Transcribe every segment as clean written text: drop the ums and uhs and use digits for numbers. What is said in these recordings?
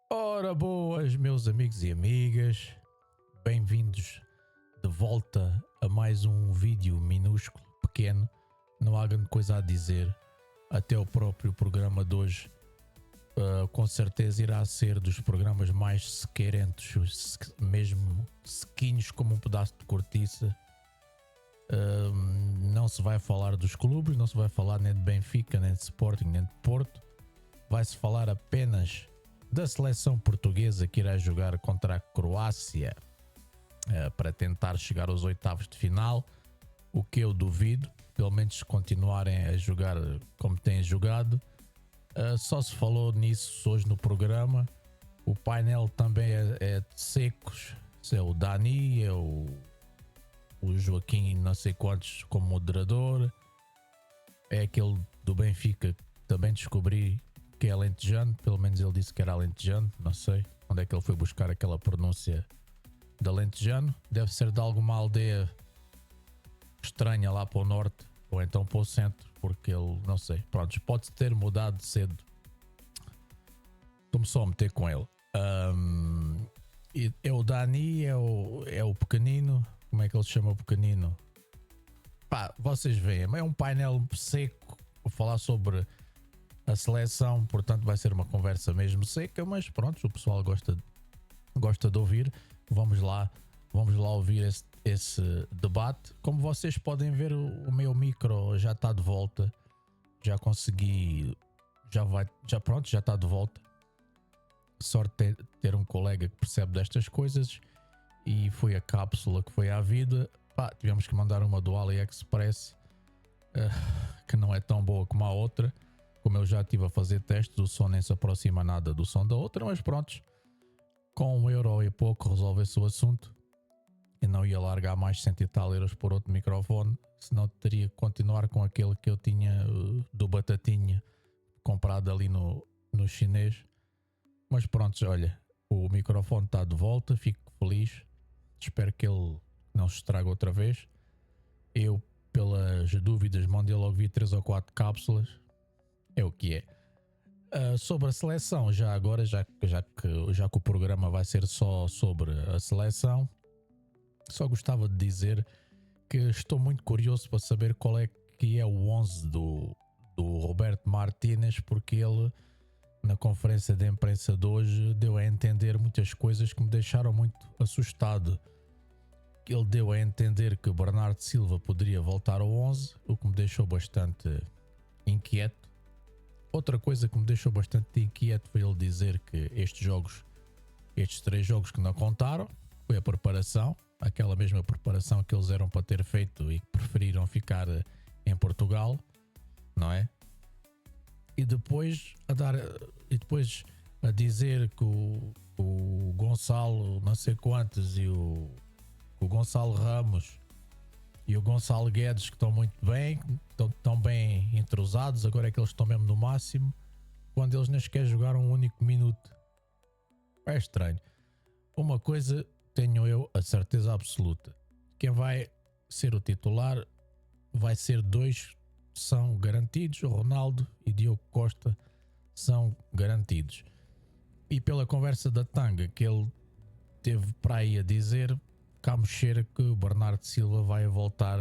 Ora boas, meus amigos e amigas, bem-vindos de volta a mais um vídeo minúsculo, pequeno, não há grande coisa a dizer. Até o próprio programa de hoje com certeza irá ser dos programas mais sequerentos, mesmo sequinhos como um pedaço de cortiça. Não se vai falar dos clubes, não se vai falar nem de Benfica, nem de Sporting, nem de Porto. Vai-se falar apenas da seleção portuguesa que irá jogar contra a Croácia para tentar chegar aos oitavos de final, o que eu duvido, pelo menos se continuarem a jogar como têm jogado. Só se falou nisso hoje no programa. O painel também é de secos, é o Dani, é o Joaquim não sei quantos como moderador, é aquele do Benfica que também descobri que é alentejano, pelo menos ele disse que era alentejano, não sei onde é que ele foi buscar aquela pronúncia de alentejano, deve ser de alguma aldeia estranha lá para o norte ou então para o centro, porque ele, não sei, pronto, pode ter mudado cedo. Estou-me só a meter com ele. É o Dani, é o pequenino, como é que ele se chama o pequenino? Pá, vocês veem, é um painel seco, vou falar sobre a seleção, portanto vai ser uma conversa mesmo seca, mas pronto, o pessoal gosta de ouvir. Vamos lá ouvir esse debate. Como vocês podem ver, o meu micro já está de volta, já consegui, já está de volta. Sorte ter um colega que percebe destas coisas, e foi a cápsula que foi à vida. Pá, tivemos que mandar uma do AliExpress que não é tão boa como a outra. Como eu já estive a fazer testes, o som nem se aproxima nada do som da outra, mas pronto, com €1 e pouco resolve-se o assunto. E não ia largar mais 100 e tal euros por outro microfone, senão teria que continuar com aquele que eu tinha do Batatinha, comprado ali no chinês. Mas pronto, olha, o microfone está de volta, fico feliz, espero que ele não se estrague outra vez. Eu, pelas dúvidas, mandei logo vir 3 ou 4 cápsulas. É o que é. Sobre a seleção, já agora, já que o programa vai ser só sobre a seleção, só gostava de dizer que estou muito curioso para saber qual é que é o 11 do Roberto Martínez, porque ele, na conferência de imprensa de hoje, deu a entender muitas coisas que me deixaram muito assustado. Ele deu a entender que Bernardo Silva poderia voltar ao 11, o que me deixou bastante inquieto. Outra coisa que me deixou bastante inquieto foi ele dizer que estes 3 jogos que não contaram, foi a preparação, aquela mesma preparação que eles eram para ter feito e que preferiram ficar em Portugal, não é? E depois a dizer que o Gonçalo não sei quantos e o Gonçalo Ramos e o Gonçalo Guedes, que estão muito bem, estão bem entrosados, agora é que eles estão mesmo no máximo, quando eles nem sequer jogaram um único minuto. É estranho. Uma coisa tenho eu a certeza absoluta: quem vai ser o titular vai ser 2, são garantidos, o Ronaldo e Diogo Costa são garantidos. E pela conversa da Tanga que ele teve para aí a dizer, cá me cheira que o Bernardo Silva vai voltar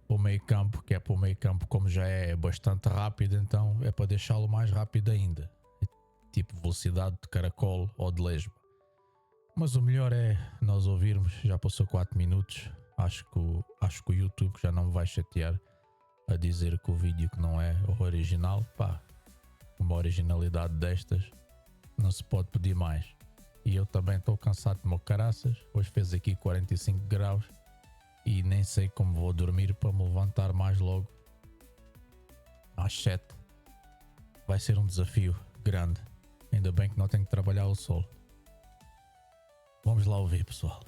para o meio campo, que é para o meio campo, como já é bastante rápido, então é para deixá-lo mais rápido ainda, tipo velocidade de caracol ou de lesma. Mas o melhor é nós ouvirmos. Já passou 4 minutos, acho que o YouTube já não me vai chatear a dizer que o vídeo que não é o original. Pá, uma originalidade destas não se pode pedir mais. E eu também estou cansado de meu caraças. Hoje fez aqui 45 graus e nem sei como vou dormir para me levantar mais logo às 7. Vai ser um desafio grande. Ainda bem que não tenho que trabalhar o sol. Vamos lá ouvir, pessoal.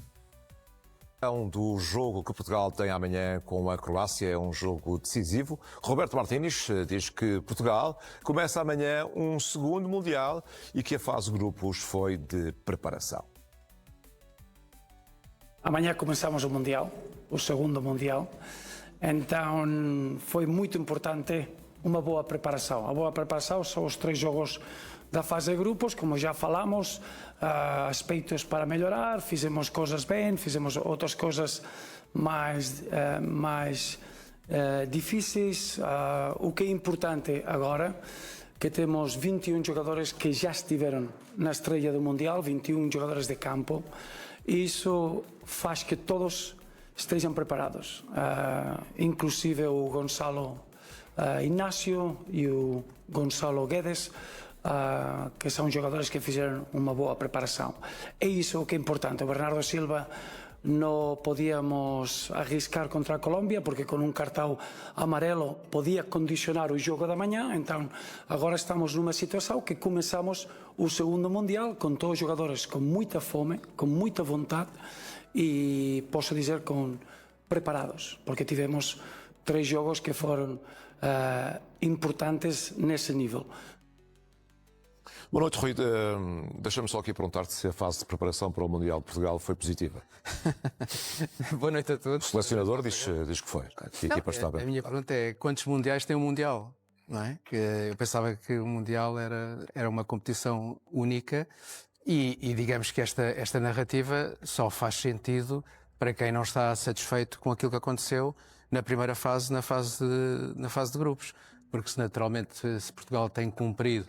Do jogo que Portugal tem amanhã com a Croácia, é um jogo decisivo. Roberto Martínez diz que Portugal começa amanhã um segundo Mundial e que a fase de grupos foi de preparação. Amanhã começamos o Mundial, o segundo Mundial, então foi muito importante uma boa preparação. A boa preparação são os 3 jogos da fase de grupos, como já falamos, aspectos para melhorar, fizemos coisas bem, fizemos outras coisas mais difíceis. O que é importante agora, que temos 21 jogadores que já estiveram na estreia do Mundial, 21 jogadores de campo, e isso faz que todos estejam preparados, inclusive o Gonçalo Inácio e o Gonçalo Guedes, que são jogadores que fizeram uma boa preparação. É isso que é importante. O Bernardo Silva não podíamos arriscar contra a Colômbia, porque com um cartão amarelo podia condicionar o jogo da manhã. Então agora estamos numa situação que começamos o segundo Mundial com todos os jogadores com muita fome, com muita vontade e, posso dizer, preparados, porque tivemos 3 jogos que foram importantes nesse nível. Boa noite, Rui. Deixa-me só aqui perguntar-te se a fase de preparação para o Mundial de Portugal foi positiva. Boa noite a todos. O selecionador diz que foi. Que a equipa está bem. A minha pergunta é: quantos mundiais tem um Mundial? Não é? Que eu pensava que o Mundial era uma competição única e digamos que esta narrativa só faz sentido para quem não está satisfeito com aquilo que aconteceu na primeira fase, na fase de grupos. Porque se Portugal tem cumprido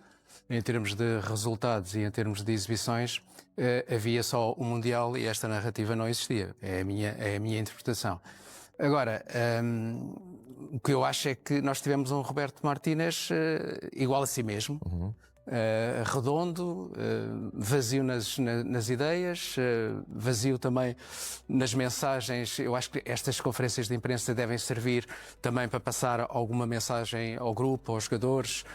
em termos de resultados e em termos de exibições, havia só o Mundial e esta narrativa não existia. É a minha interpretação. Agora, o que eu acho é que nós tivemos um Roberto Martínez igual a si mesmo, redondo, vazio nas ideias, vazio também nas mensagens. Eu acho que estas conferências de imprensa devem servir também para passar alguma mensagem ao grupo, aos jogadores,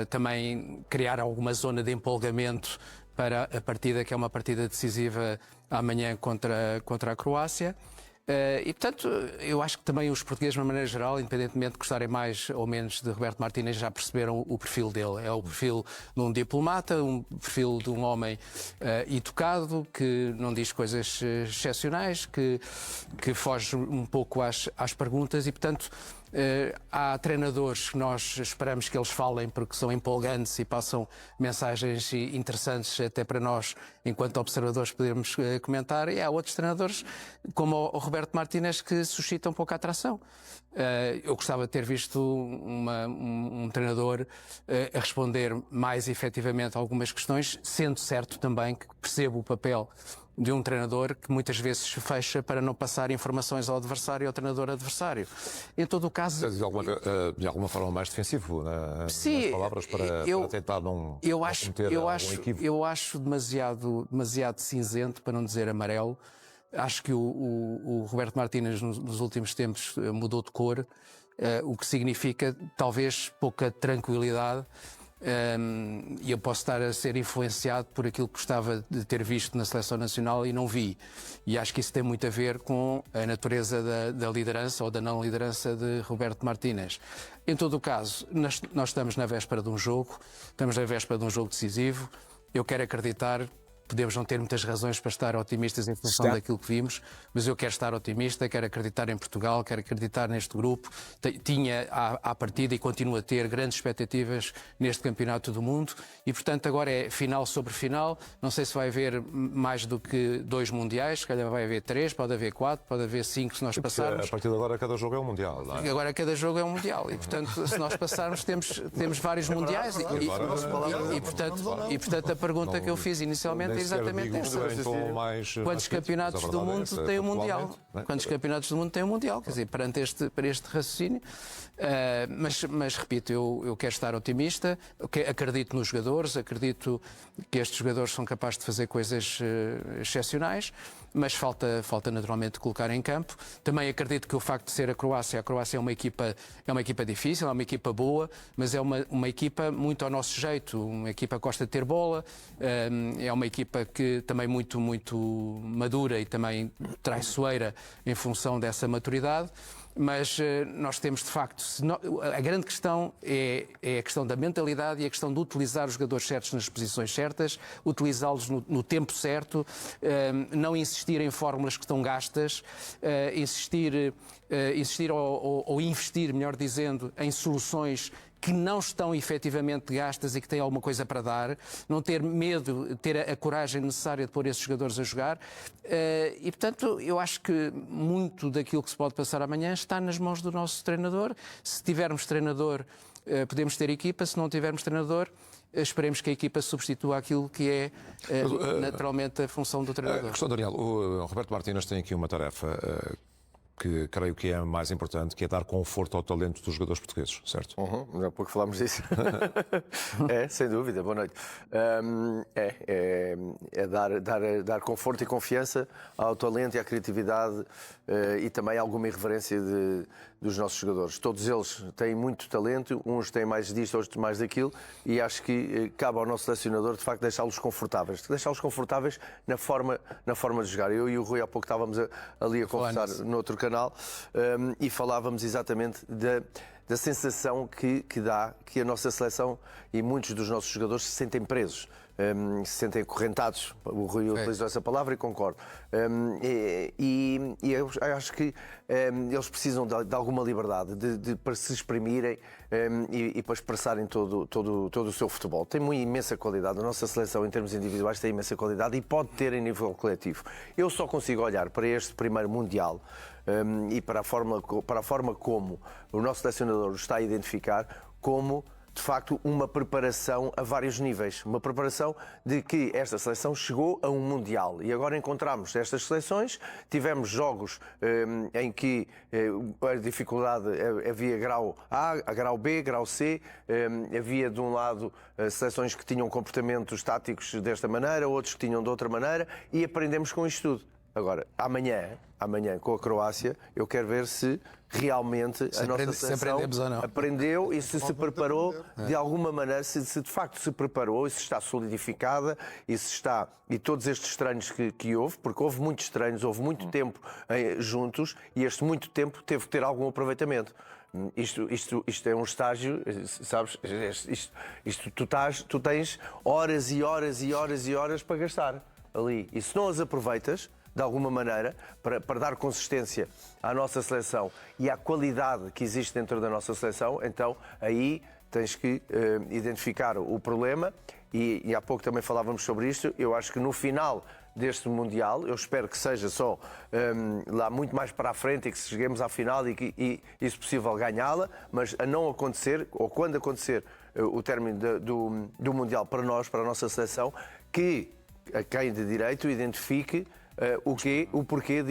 também criar alguma zona de empolgamento para a partida, que é uma partida decisiva amanhã contra a Croácia. E, portanto, eu acho que também os portugueses, de uma maneira geral, independentemente de gostarem mais ou menos de Roberto Martínez, já perceberam o perfil dele. É o perfil de um diplomata, um perfil de um homem educado, que não diz coisas excepcionais, que foge um pouco às perguntas e, portanto, há treinadores que nós esperamos que eles falem porque são empolgantes e passam mensagens interessantes até para nós, enquanto observadores, podemos comentar, e há outros treinadores, como o Roberto Martínez, que suscitam pouca atração. Eu gostava de ter visto um treinador a responder mais efetivamente a algumas questões, sendo certo também que percebo o papel de um treinador que muitas vezes se fecha para não passar informações ao adversário e ao treinador adversário. Em todo o caso... De alguma forma mais defensivo, sim, nas palavras, para tentar não cometer algum equívoco. Eu acho demasiado cinzento, para não dizer amarelo. Acho que o Roberto Martínez nos últimos tempos mudou de cor, o que significa talvez pouca tranquilidade. E eu posso estar a ser influenciado por aquilo que gostava de ter visto na Seleção Nacional e não vi. E acho que isso tem muito a ver com a natureza da liderança ou da não liderança de Roberto Martínez. Em todo o caso, nós estamos na véspera de um jogo, decisivo. Eu quero acreditar. Podemos não ter muitas razões para estar otimistas em função daquilo que vimos, mas eu quero estar otimista, quero acreditar em Portugal, quero acreditar neste grupo. Tinha à partida e continuo a ter grandes expectativas neste Campeonato do Mundo e, portanto, agora é final sobre final. Não sei se vai haver mais do que 2 mundiais, se calhar vai haver 3, pode haver 4, pode haver 5 se nós passarmos. A partir de agora cada jogo é um mundial, não é? Agora cada jogo é um mundial e, portanto, se nós passarmos temos vários mundiais e, portanto, a pergunta que eu fiz inicialmente é exatamente essa. Quantos campeonatos do mundo tem o Mundial? Quantos campeonatos do mundo tem o Mundial? Quer dizer, para este raciocínio. Mas repito, eu quero estar otimista, acredito nos jogadores, acredito que estes jogadores são capazes de fazer coisas excepcionais, mas falta naturalmente colocar em campo. Também acredito que o facto de ser a Croácia é uma equipa difícil, é uma equipa boa, mas é uma equipa muito ao nosso jeito, uma equipa que gosta de ter bola, é uma equipa que também muito madura e também traiçoeira em função dessa maturidade. Mas nós temos, de facto, a grande questão é a questão da mentalidade e a questão de utilizar os jogadores certos nas posições certas, utilizá-los no tempo certo, não insistir em fórmulas que estão gastas, insistir ou investir, melhor dizendo, em soluções que não estão efetivamente gastas e que têm alguma coisa para dar, não ter medo, ter a coragem necessária de pôr esses jogadores a jogar. E, portanto, eu acho que muito daquilo que se pode passar amanhã está nas mãos do nosso treinador. Se tivermos treinador, podemos ter equipa. Se não tivermos treinador, esperemos que a equipa substitua aquilo que é naturalmente a função do treinador. Questão, Daniel, o Roberto Martínez tem aqui uma tarefa que creio que é a mais importante, que é dar conforto ao talento dos jogadores portugueses, certo? Já há pouco falámos disso. Sem dúvida. Boa noite. Dar conforto e confiança ao talento e à criatividade e também alguma irreverência dos nossos jogadores. Todos eles têm muito talento, uns têm mais disto, outros mais daquilo, e acho que cabe ao nosso selecionador, de facto, deixá-los confortáveis na forma de jogar. Eu e o Rui há pouco estávamos ali a conversar no outro canal e falávamos exatamente da sensação que dá que a nossa seleção e muitos dos nossos jogadores se sentem presos. Se sentem acorrentados, o Rui utilizou essa palavra e concordo. E eu acho que eles precisam de alguma liberdade para se exprimirem e para expressarem todo o seu futebol. Tem uma imensa qualidade, a nossa seleção em termos individuais tem imensa qualidade e pode ter em nível coletivo. Eu só consigo olhar para este primeiro Mundial e para a forma como o nosso selecionador o está a identificar como, de facto, uma preparação a vários níveis. Uma preparação de que esta seleção chegou a um Mundial. E agora encontramos estas seleções, tivemos jogos em que a dificuldade havia grau A, grau B, grau C, havia de um lado seleções que tinham comportamentos táticos desta maneira, outros que tinham de outra maneira, e aprendemos com isto tudo. Agora, amanhã, com a Croácia, eu quero ver se realmente a nossa seleção aprendeu e se preparou de alguma maneira, se de facto se preparou e se está solidificada e todos estes treinos que houve, porque houve muitos treinos, houve muito tempo juntos e este muito tempo teve que ter algum aproveitamento. Isto é um estágio, sabes? Tu tens horas e horas e horas e horas para gastar ali. E se não as aproveitas de alguma maneira, para dar consistência à nossa seleção e à qualidade que existe dentro da nossa seleção, então aí tens que identificar o problema e há pouco também falávamos sobre isto. Eu acho que no final deste Mundial, eu espero que seja só lá muito mais para a frente e que cheguemos à final e se possível, ganhá-la, mas a não acontecer, ou quando acontecer o término do Mundial para nós, para a nossa seleção, que a quem de direito identifique o porquê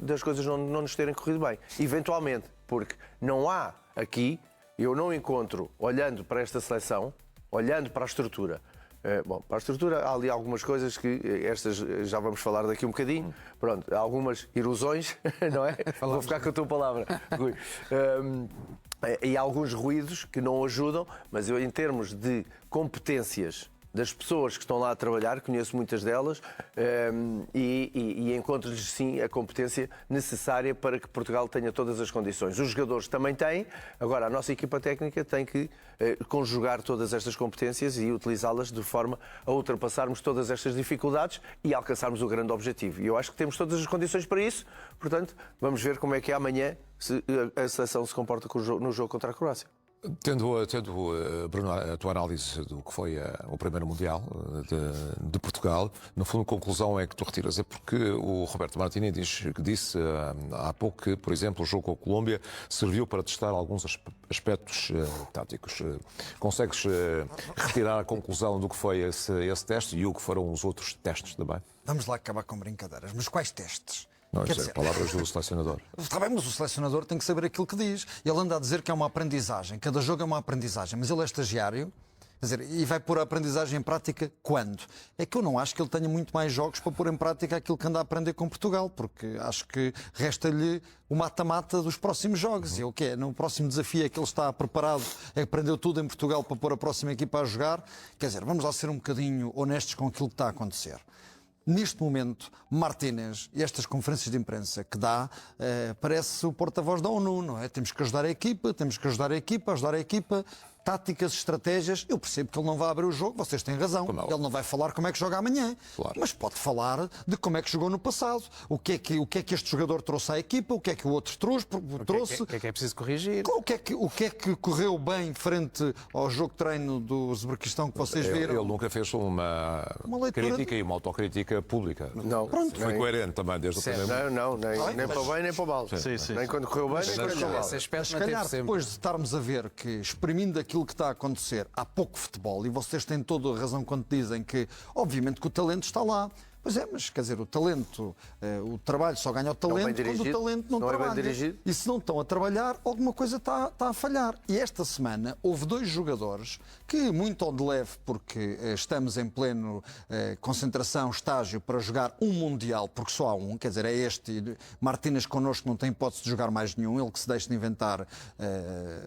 das coisas não nos terem corrido bem. Eventualmente, porque não há aqui, eu não encontro, olhando para esta seleção, olhando para a estrutura, para a estrutura há ali algumas coisas que estas já vamos falar daqui um bocadinho. Pronto, há algumas erosões, não é? Vou ficar com a tua palavra, Rui. E há alguns ruídos que não ajudam, mas eu, em termos de competências das pessoas que estão lá a trabalhar, conheço muitas delas e encontro-lhes sim a competência necessária para que Portugal tenha todas as condições. Os jogadores também têm, agora a nossa equipa técnica tem que conjugar todas estas competências e utilizá-las de forma a ultrapassarmos todas estas dificuldades e alcançarmos o grande objetivo. E eu acho que temos todas as condições para isso, portanto, vamos ver como é que amanhã a seleção se comporta no jogo contra a Croácia. Tendo Bruno, a tua análise do que foi o primeiro Mundial de Portugal, no fundo a conclusão é que tu retiras, é porque o Roberto Martínez disse há pouco que, por exemplo, o jogo com a Colômbia serviu para testar alguns aspectos táticos. Consegues retirar a conclusão do que foi esse teste e o que foram os outros testes também? Vamos lá acabar com brincadeiras, mas quais testes? Não, isso é palavras do selecionador. Está bem, mas o selecionador tem que saber aquilo que diz. Ele anda a dizer que é uma aprendizagem. Cada jogo é uma aprendizagem. Mas ele é estagiário. Quer dizer, e vai pôr a aprendizagem em prática quando? É que eu não acho que ele tenha muito mais jogos para pôr em prática aquilo que anda a aprender com Portugal. Porque acho que resta-lhe o mata-mata dos próximos jogos. E o que é? No próximo desafio é que ele está preparado, aprendeu tudo em Portugal para pôr a próxima equipa a jogar. Quer dizer, vamos lá ser um bocadinho honestos com aquilo que está a acontecer. neste momento, Martínez e estas conferências de imprensa que dá, parece o porta-voz da ONU, não é? Temos que ajudar a equipa, ajudar a equipa, táticas, estratégias. Eu percebo que ele não vai abrir o jogo, vocês têm razão. Ele não vai falar como é que joga amanhã, mas pode falar de como é que jogou no passado, o que é que este jogador trouxe à equipa, o que é que o outro trouxe. O que é preciso corrigir? O que é que correu bem frente ao jogo de treino do Uzbequistão que vocês viram? Ele nunca fez uma crítica e uma autocrítica pública. Não. Pronto. Foi coerente também desde o primeiro. Não, nem para o bem nem para o mal. Nem quando correu bem, nem quando correu mal. Se calhar depois de estarmos a ver que, exprimindo aquilo que está a acontecer, há pouco futebol, e vocês têm toda a razão quando dizem que, obviamente, que o talento está lá. Pois é, mas quer dizer, o talento, o trabalho só ganha o talento quando o talento não trabalha. E se não estão a trabalhar, alguma coisa está a falhar. E esta semana houve 2 jogadores que, muito ao de leve, porque estamos em pleno concentração, estágio para jogar um Mundial, porque só há um, quer dizer, é este, e Martínez connosco não tem hipótese de jogar mais nenhum, ele que se deixa de inventar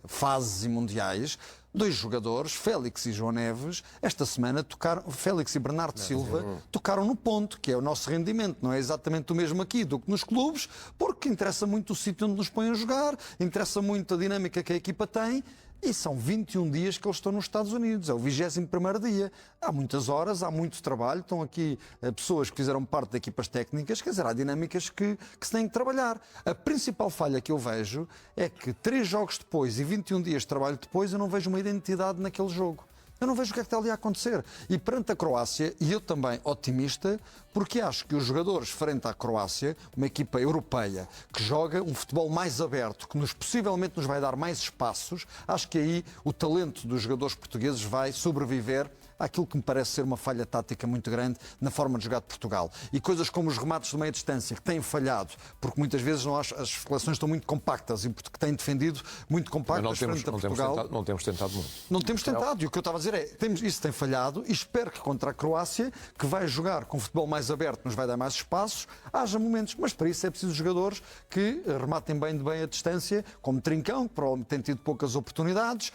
fases e mundiais. 2 jogadores, Félix e João Neves, esta semana tocaram, Félix e Bernardo Silva, tocaram no ponto, que é o nosso rendimento. Não é exatamente o mesmo aqui do que nos clubes, porque interessa muito o sítio onde nos põem a jogar, interessa muito a dinâmica que a equipa tem. E são 21 dias que eles estão nos Estados Unidos, é o 21º dia. Há muitas horas, há muito trabalho, estão aqui pessoas que fizeram parte de equipas técnicas, quer dizer, há dinâmicas que se têm que trabalhar. A principal falha que eu vejo é que 3 jogos depois e 21 dias de trabalho depois eu não vejo uma identidade naquele jogo. Eu não vejo o que é que está ali a acontecer. E perante a Croácia, e eu também otimista, porque acho que os jogadores frente à Croácia, uma equipa europeia que joga um futebol mais aberto, que possivelmente nos vai dar mais espaços, acho que aí o talento dos jogadores portugueses vai sobreviver àquilo que me parece ser uma falha tática muito grande na forma de jogar de Portugal. E coisas como os remates de meia distância, que têm falhado, porque muitas vezes as seleções estão muito compactas e que têm defendido muito compactas frente a Portugal. Não temos tentado muito. Não temos tentado. E o que eu estava a dizer é, isso tem falhado, e espero que contra a Croácia, que vai jogar com futebol mais aberto, nos vai dar mais espaços, haja momentos. Mas para isso é preciso jogadores que rematem bem de bem a distância, como Trincão, que provavelmente tem tido poucas oportunidades,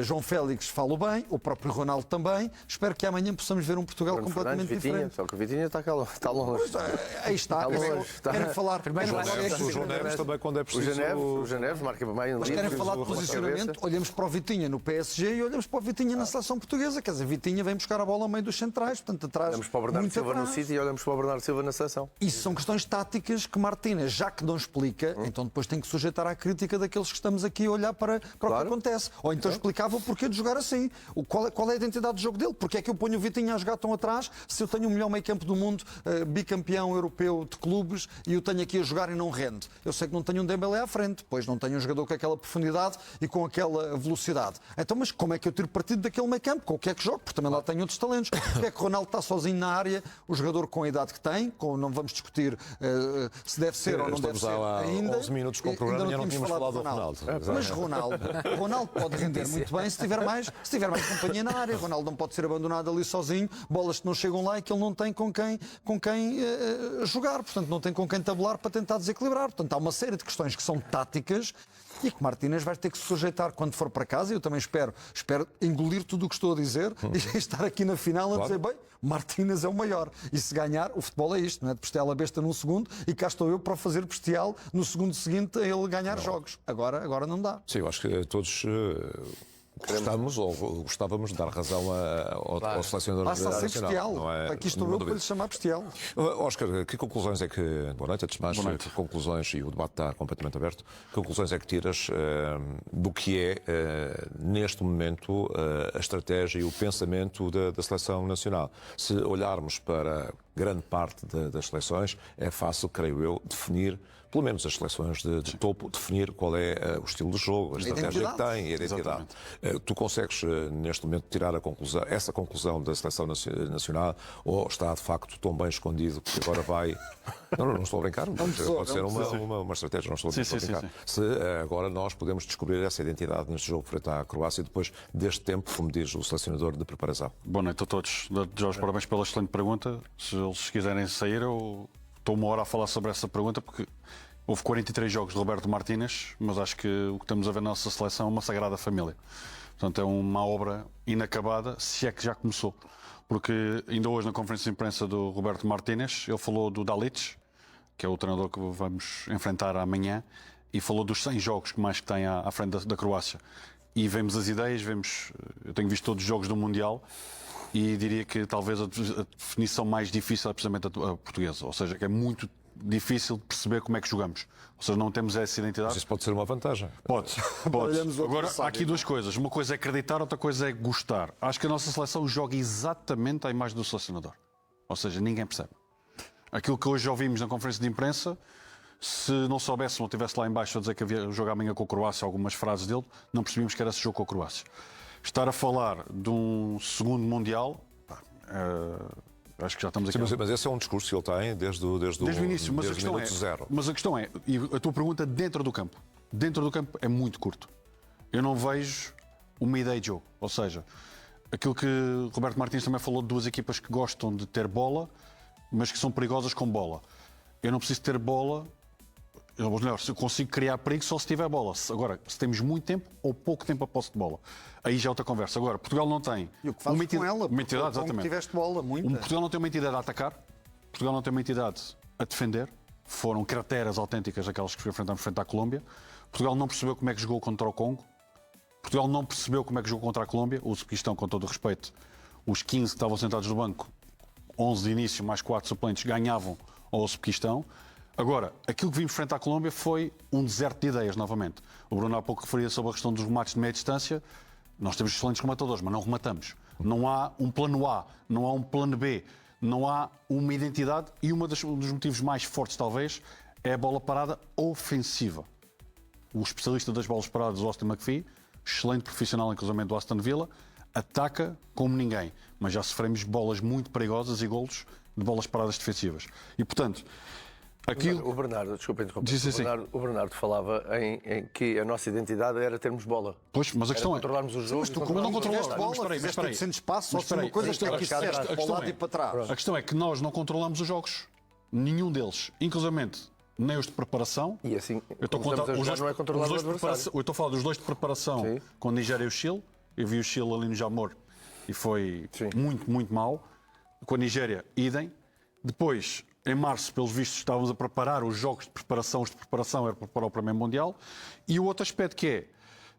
João Félix falo bem, o próprio Ronaldo também. Espero que amanhã possamos ver um Portugal completamente diferente. Só que o Vitinha está longe. Pois, aí está. Querem falar O João Neves também, quando é preciso. O Janeves marca bem. Mas querem falar de posicionamento? Olhamos para o Vitinha no PSG e olhamos para o Vitinha na seleção portuguesa. Quer dizer, Vitinha vem buscar a bola ao meio dos centrais, portanto atrás. Olhamos para o Bernardo Silva no City e olhamos para o Bernardo Silva na seleção. Isso são questões táticas que Martínez, já que não explica, então depois tem que sujeitar à crítica daqueles que estamos aqui a olhar para o que acontece. Ou então explicava o porquê de jogar assim. Qual é a identidade de jogo dele? Porque é que eu ponho o Vitinha a jogar tão atrás se eu tenho o melhor meio campo do mundo, bicampeão europeu de clubes, e eu tenho aqui a jogar e não rende? Eu sei que não tenho um Dembélé à frente, pois não tenho um jogador com aquela profundidade e com aquela velocidade. Então, mas como é que eu tiro partido daquele meio campo? Com o que é que jogo? Porque também lá tenho outros talentos. Porque é que o Ronaldo está sozinho na área, o jogador com a idade que tem, não vamos discutir se deve ser ou não deve ser ainda. 11 minutos com o programa e não tínhamos falado do Ronaldo. Mas Ronaldo pode render muito bem se tiver mais companhia na área. Ronaldo não pode ser abandonado ali sozinho, bolas que não chegam lá e que ele não tem com quem jogar, portanto não tem com quem tabular para tentar desequilibrar. Portanto há uma série de questões que são táticas e que Martínez vai ter que se sujeitar quando for para casa. Eu também espero engolir tudo o que estou a dizer e estar aqui na final a dizer, bem, Martínez é o maior. E se ganhar, o futebol é isto, não é de pestear a besta num segundo e cá estou eu para fazer besteal no segundo seguinte a ele ganhar jogos. Agora não dá. Sim, eu acho que todos gostávamos de dar razão ao selecionador nacional. Passa a ser bestial. Aqui estou eu para lhe chamar bestial. Óscar, que conclusões é que... Boa noite, antes de mais, que conclusões, e o debate está completamente aberto, que conclusões é que tiras do que é, neste momento, a estratégia e o pensamento da seleção nacional? Se olharmos para grande parte das seleções, é fácil, creio eu, definir, pelo menos as seleções de topo, definir qual é o estilo de jogo, a estratégia que tem, a identidade. Tu consegues, neste momento, tirar essa conclusão da seleção nacional, ou está, de facto, tão bem escondido que agora vai... Não estou a brincar, pode ser uma estratégia, não estou a brincar. Se agora nós podemos descobrir essa identidade neste jogo frente à Croácia, depois deste tempo, como diz o selecionador de preparação. Boa noite a todos. Jorge, parabéns pela excelente pergunta. Se eles quiserem sair, eu estou uma hora a falar sobre essa pergunta, porque houve 43 jogos de Roberto Martínez, mas acho que o que estamos a ver na nossa seleção é uma sagrada família. Portanto, é uma obra inacabada, se é que já começou. porque ainda hoje na conferência de imprensa do Roberto Martínez, ele falou do Dalic, que é o treinador que vamos enfrentar amanhã, e falou dos 100 jogos que mais que tem à frente da Croácia. E vemos as ideias, eu tenho visto todos os jogos do Mundial e diria que talvez a definição mais difícil é precisamente a portuguesa, ou seja, que é muito difícil de perceber como é que jogamos. Ou seja, não temos essa identidade. Mas isso pode ser uma vantagem. Pode. Agora, há aqui duas coisas. Uma coisa é acreditar, outra coisa é gostar. Acho que a nossa seleção joga exatamente à imagem do selecionador. Ou seja, ninguém percebe. Aquilo que hoje ouvimos na conferência de imprensa, se não soubesse, não estivesse lá em baixo a dizer que havia jogo amanhã com a Croácia, algumas frases dele, não percebíamos que era esse jogo com a Croácia. Estar a falar de um segundo Mundial, acho que já estamos aqui. Sim, mas esse é um discurso que ele tem desde o início, mas desde minuto zero. Mas a questão é, e a tua pergunta dentro do campo. Dentro do campo é muito curto. Eu não vejo uma ideia de jogo. Ou seja, aquilo que Roberto Martins também falou de duas equipas que gostam de ter bola, mas que são perigosas com bola. Eu não preciso ter bola, ou melhor, se eu consigo criar perigo só se tiver bola. Agora, se temos muito tempo ou pouco tempo a posse de bola. Aí já é outra conversa. Agora, Portugal não tem E o que fazes com ela? uma entidade, exatamente. Tiveste bola, muita. Portugal não tem uma entidade a atacar, Portugal não tem uma entidade a defender. Foram crateras autênticas aquelas que enfrentamos frente à Colômbia. Portugal não percebeu como é que jogou contra o Congo. Portugal não percebeu como é que jogou contra a Colômbia. O Uzbequistão, com todo o respeito, os 15 que estavam sentados no banco, 11 de início, mais 4 suplentes, ganhavam ao Uzbequistão. Agora, aquilo que vimos frente à Colômbia foi um deserto de ideias, novamente. O Bruno há pouco referia sobre a questão dos remates de meia distância. Nós temos excelentes rematadores, mas não rematamos. Não há um plano A, não há um plano B, não há uma identidade. E um dos motivos mais fortes, talvez, é a bola parada ofensiva. O especialista das bolas paradas, o Austin McPhee, excelente profissional em cruzamento do Aston Villa, ataca como ninguém. Mas já sofremos bolas muito perigosas e golos de bolas paradas defensivas. E, portanto... O Bernardo, desculpa interromper. Sim. O Bernardo falava em que a nossa identidade era termos bola. Pois, mas a questão é... controlarmos o jogo. Mas tu, e como não controlarmos controlaste bola, fizeste 800 espaços, só uma coisa que é que disseste para o lado e para trás. A questão é que nós não controlamos os jogos. Nenhum deles. Inclusivamente, nem os de preparação. E assim, eu estou a contar não é controlar o adversário. Eu estou a falar dos dois de preparação, Sim. com a Nigéria e o Chile. Eu vi o Chile ali no Jamor e foi muito, muito mau. Com a Nigéria, idem. Depois, em março, pelos vistos, estávamos a preparar os jogos de preparação. Os de preparação era para o primeiro Mundial. E o outro aspecto que é,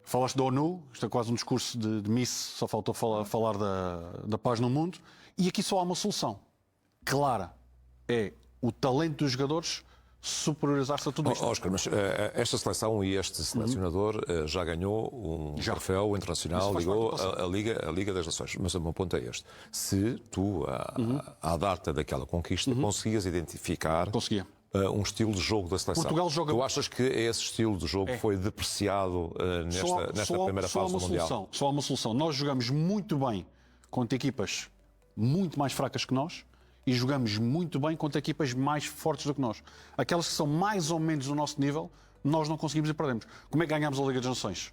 falaste da ONU, isto é quase um discurso de Miss, só faltou falar da paz no mundo. E aqui só há uma solução clara. É o talento dos jogadores superiorizar-se a tudo isto. Óscar, mas esta seleção e este selecionador já ganhou um troféu internacional, ligou a Liga das Nações. Mas o meu ponto é este. Se tu, à data daquela conquista, conseguias identificar um estilo de jogo da seleção, Portugal joga... tu achas que esse estilo de jogo foi depreciado nesta primeira fase do Mundial? Só há uma solução. Nós jogamos muito bem contra equipas muito mais fracas que nós, e jogamos muito bem contra equipas mais fortes do que nós. Aquelas que são mais ou menos do nosso nível, nós não conseguimos e perdemos. Como é que ganhamos a Liga das Nações?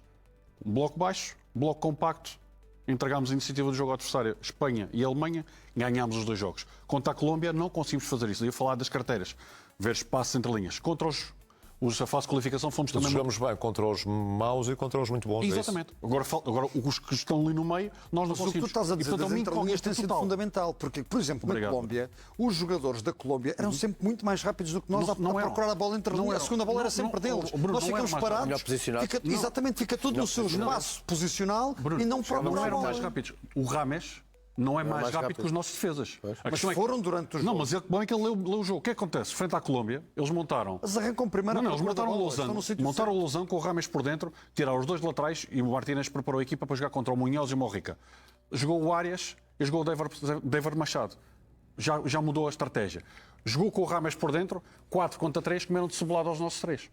Um bloco baixo, bloco compacto, entregámos a iniciativa do jogo ao adversário, Espanha e Alemanha, ganhámos os dois jogos. Contra a Colômbia não conseguimos fazer isso. Eu ia falar das carteiras, ver espaços entre linhas. Contra a fase de qualificação fomos também... Jogamos bem contra os maus e contra os muito bons. Exatamente. Agora os que estão ali no meio, nós não conseguimos. O que tu estás a dizer das entrelinhas tem sido fundamental, porque, por exemplo, na Colômbia, os jogadores da Colômbia eram sempre muito mais rápidos do que nós a procurar a bola entre linhas. A segunda bola era sempre deles. Nós ficamos parados. Exatamente, fica tudo no seu espaço posicional e não procura a bola. Não eram mais rápidos. O Rames não é mais rápido que os nossos defesas. Mas foram durante o jogo. Não, mas bom é que ele leu o jogo. O que acontece? Frente à Colômbia, eles montaram... Mas arrancam primeiro eles montaram o Losango. Montaram o Losango com o Rames por dentro, tiraram os dois laterais e o Martínez preparou a equipa para jogar contra o Munhoz e o Morrica. Jogou o Arias e jogou o David Machado. Já mudou a estratégia. Jogou com o Rames por dentro, 4 contra 3, comeram de cebolado aos nossos 3.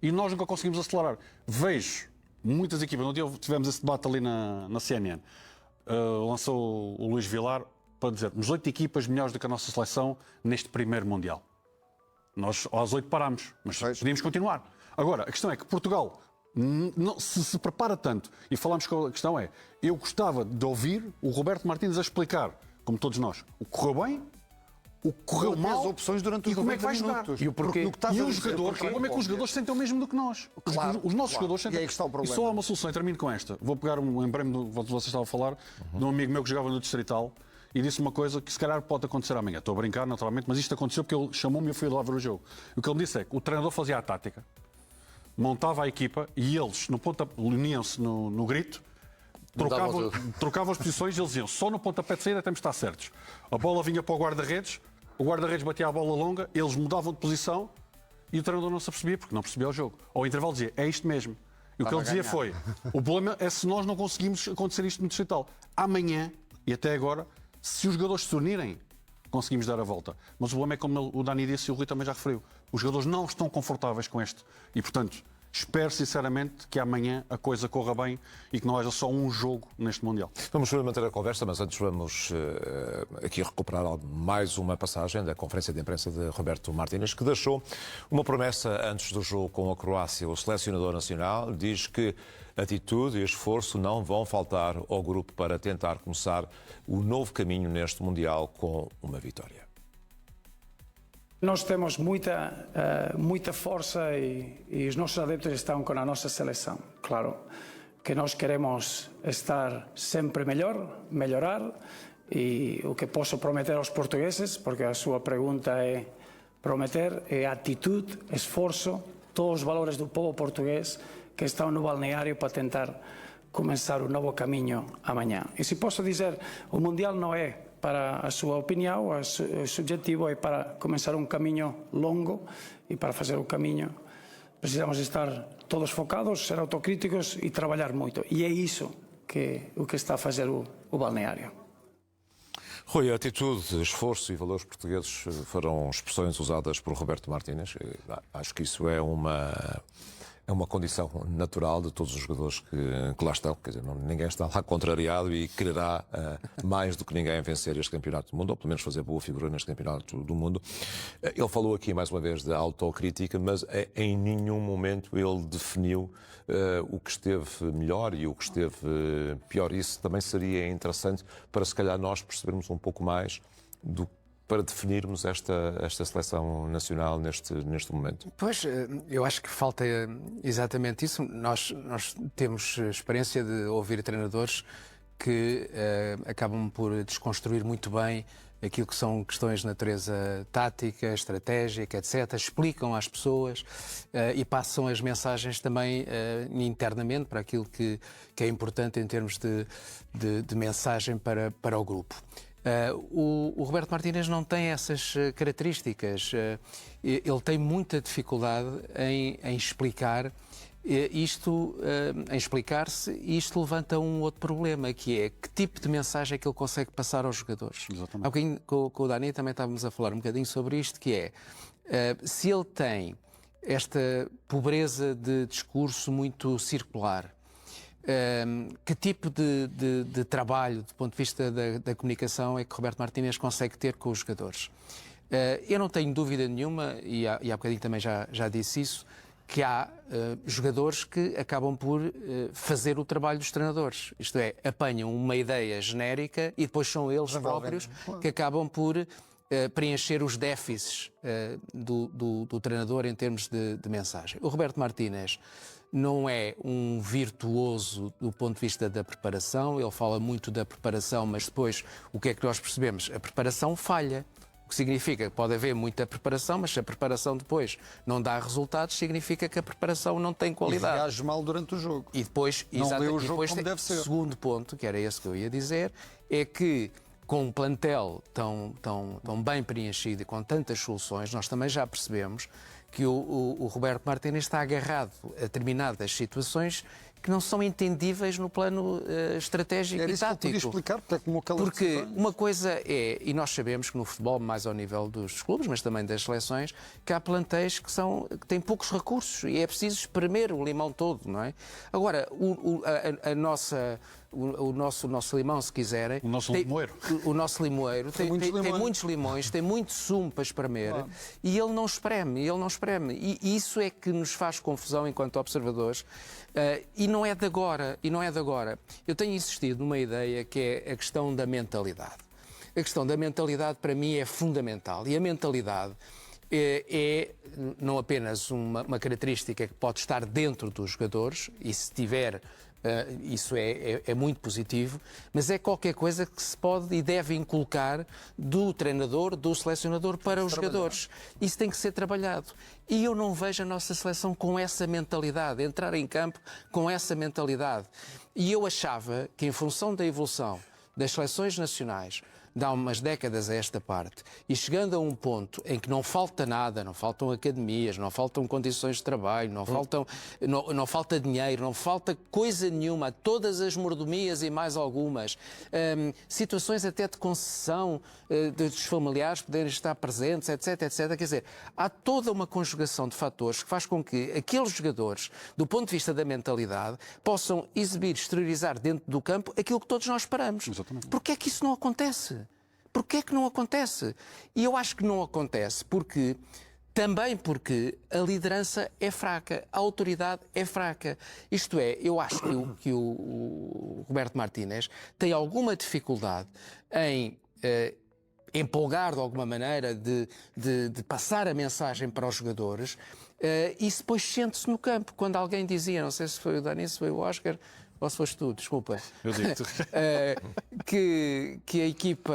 E nós nunca conseguimos acelerar. Vejo muitas equipas. No dia tivemos esse debate ali na CNN. Lançou o Luís Vilar para dizer: temos 8 equipas melhores do que a nossa seleção neste primeiro Mundial. Nós às 8 parámos, mas podíamos continuar. Agora, a questão é que Portugal se prepara tanto, e falamos que a questão é, eu gostava de ouvir o Roberto Martínez a explicar, como todos nós, o que correu bem, o que correu mal, as opções durante os e como é que vai jogar. E o porquê. E os jogadores, como é que os jogadores sentem o mesmo do que nós? Claro, os nossos jogadores sentem. E aí que está o problema. E só há uma solução, e termino com esta. Vou pegar um emblema do que você estava a falar, de um amigo meu que jogava no Distrital, e disse uma coisa que se calhar pode acontecer amanhã. Estou a brincar, naturalmente, mas isto aconteceu porque ele chamou-me e eu fui lá ver o jogo. E o que ele me disse é que o treinador fazia a tática, montava a equipa e eles, uniam-se no grito, trocavam as posições e eles diziam só no pontapé de saída temos de estar certos. A bola vinha para o guarda-redes batia a bola longa, eles mudavam de posição e o treinador não se apercebia porque não percebia o jogo. Ao intervalo dizia, é isto mesmo. E o que ele dizia foi, o problema é se nós não conseguimos acontecer isto no Distrital. Amanhã, e até agora, se os jogadores se unirem, conseguimos dar a volta. Mas o problema é, como o Dani disse e o Rui também já referiu, os jogadores não estão confortáveis com este. E, portanto, espero sinceramente que amanhã a coisa corra bem e que não haja só um jogo neste Mundial. Vamos manter a conversa, mas antes vamos aqui recuperar mais uma passagem da conferência de imprensa de Roberto Martínez, que deixou uma promessa antes do jogo com a Croácia. O selecionador nacional diz que atitude e esforço não vão faltar ao grupo para tentar começar o novo caminho neste Mundial com uma vitória. Nós temos muita força e os nossos adeptos estão com a nossa seleção. Claro que nós queremos estar sempre melhorar e o que posso prometer aos portugueses, porque a sua pergunta é prometer, é atitude, esforço, todos os valores do povo português que estão no balneário para tentar começar um novo caminho amanhã. E se posso dizer, o Mundial não é para a sua opinião, o subjetivo é para começar um caminho longo e para fazer o caminho precisamos estar todos focados, ser autocríticos e trabalhar muito. E é isso o que está a fazer o balneário. Rui, atitude, esforço e valores portugueses foram expressões usadas por Roberto Martínez. Acho que isso é uma condição natural de todos os jogadores que lá estão. Quer dizer, ninguém está lá contrariado e quererá mais do que ninguém vencer este campeonato do mundo, ou pelo menos fazer boa figura neste campeonato do mundo. Ele falou aqui mais uma vez de autocrítica, mas em nenhum momento ele definiu o que esteve melhor e o que esteve pior. Isso também seria interessante para, se calhar, nós percebermos um pouco mais para definirmos esta seleção nacional neste momento. Pois, eu acho que falta exatamente isso. Nós temos experiência de ouvir treinadores que acabam por desconstruir muito bem aquilo que são questões de natureza tática, estratégica, etc. Explicam às pessoas e passam as mensagens também internamente para aquilo que é importante em termos de mensagem para o grupo. O Roberto Martínez não tem essas características. Ele tem muita dificuldade em explicar isto, em explicar-se, e isto levanta um outro problema, que é que tipo de mensagem é que ele consegue passar aos jogadores. Exatamente. Há bocadinho com o Dani também estávamos a falar um bocadinho sobre isto, que é se ele tem esta pobreza de discurso muito circular, que tipo de trabalho, do ponto de vista da comunicação, é que Roberto Martínez consegue ter com os jogadores? Eu não tenho dúvida nenhuma, e há bocadinho também já disse isso, que há jogadores que acabam por fazer o trabalho dos treinadores. Isto é, apanham uma ideia genérica e depois são eles próprios que acabam por preencher os déficits do treinador em termos de mensagem. O Roberto Martínez não é um virtuoso do ponto de vista da preparação, ele fala muito da preparação, mas depois o que é que nós percebemos? A preparação falha. O que significa que pode haver muita preparação, mas se a preparação depois não dá resultados, significa que a preparação não tem qualidade. E reage mal durante o jogo. E depois, não lê o jogo como deve ser. O segundo ponto, que era esse que eu ia dizer, é que com um plantel tão bem preenchido e com tantas soluções, nós também já percebemos que o Roberto Martínez está agarrado a determinadas situações que não são entendíveis no plano estratégico e tático. Podia explicar porque uma coisa é, e nós sabemos que no futebol, mais ao nível dos clubes, mas também das seleções, que há plantéis que têm poucos recursos e é preciso espremer o limão todo, não é? Agora, o nosso limão, se quiserem... O nosso limoeiro. O nosso limoeiro tem muitos limões, tem muito sumo para espremer, claro. E ele não espreme. E isso é que nos faz confusão enquanto observadores. E não é de agora. Eu tenho insistido numa ideia que é a questão da mentalidade. A questão da mentalidade, para mim, é fundamental. E a mentalidade é não apenas uma característica que pode estar dentro dos jogadores, e se tiver Isso é muito positivo, mas é qualquer coisa que se pode e deve inculcar do treinador, do selecionador para os jogadores. Isso tem que ser trabalhado. E eu não vejo a nossa seleção com essa mentalidade, entrar em campo com essa mentalidade. E eu achava que, em função da evolução das seleções nacionais, de há umas décadas a esta parte, e chegando a um ponto em que não falta nada, não faltam academias, não faltam condições de trabalho, não falta dinheiro, não falta coisa nenhuma, todas as mordomias e mais algumas, situações até de concessão dos familiares poderem estar presentes, etc, etc. Quer dizer, há toda uma conjugação de fatores que faz com que aqueles jogadores, do ponto de vista da mentalidade, possam exibir, exteriorizar dentro do campo aquilo que todos nós esperamos. Exatamente. Porquê é que isso não acontece? Porquê é que não acontece? E eu acho que não acontece porque a liderança é fraca, a autoridade é fraca. Isto é, eu acho que o Roberto Martínez tem alguma dificuldade em empolgar de alguma maneira, de passar a mensagem para os jogadores, e depois sente-se no campo. Quando alguém dizia, não sei se foi o Dani, se foi o Oscar, ou se foste tu, desculpa, Eu digo-te. que a equipa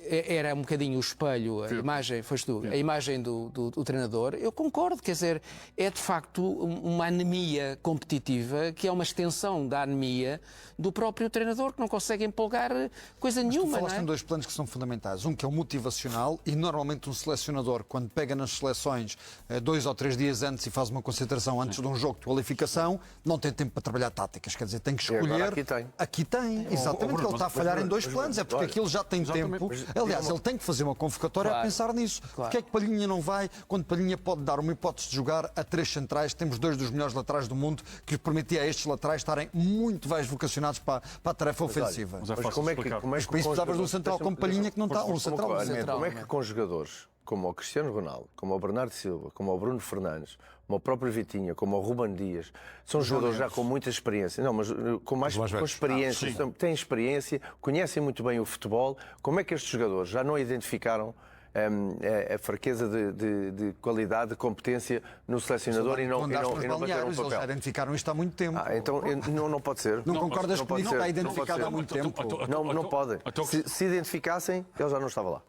era um bocadinho o espelho, a imagem, foste tu, a imagem do treinador. Eu concordo, quer dizer, é de facto uma anemia competitiva, que é uma extensão da anemia do próprio treinador, que não consegue empolgar coisa nenhuma. Tu falaste não é? em dois planos que são fundamentais. Um que é o motivacional, e normalmente um selecionador, quando pega nas seleções 2 ou 3 dias antes e faz uma concentração antes de um jogo de qualificação, não tem tempo para trabalhar táticas. Quer dizer, tem que escolher. Aqui tem, exatamente. Ele está a falhar em dois planos. É porque aquilo já tem tempo. Aliás, ele tem que fazer uma convocatória a pensar nisso. Porque é que Palhinha não vai, quando Palhinha pode dar uma hipótese de jogar a 3 centrais? Temos 2 dos melhores laterais do mundo, que permitia a estes laterais estarem muito mais vocacionados para a tarefa ofensiva. Mas como é que Mas por isso precisavas de um central como Palhinha, que não está. Um central. Como é que com jogadores como o Cristiano Ronaldo, como o Bernardo Silva, como o Bruno Fernandes, como o próprio Vitinha, como o Ruben Dias, são jogadores já com muita experiência, não, mas com experiência, têm experiência, conhecem muito bem o futebol. Como é que estes jogadores já não identificaram a fraqueza de qualidade, de competência no selecionador e não bateram um papel? Eles já identificaram isto há muito tempo. Então não pode ser. Não concordas comigo? Está identificado há muito tempo. Não podem. Se identificassem, ele já não estava lá.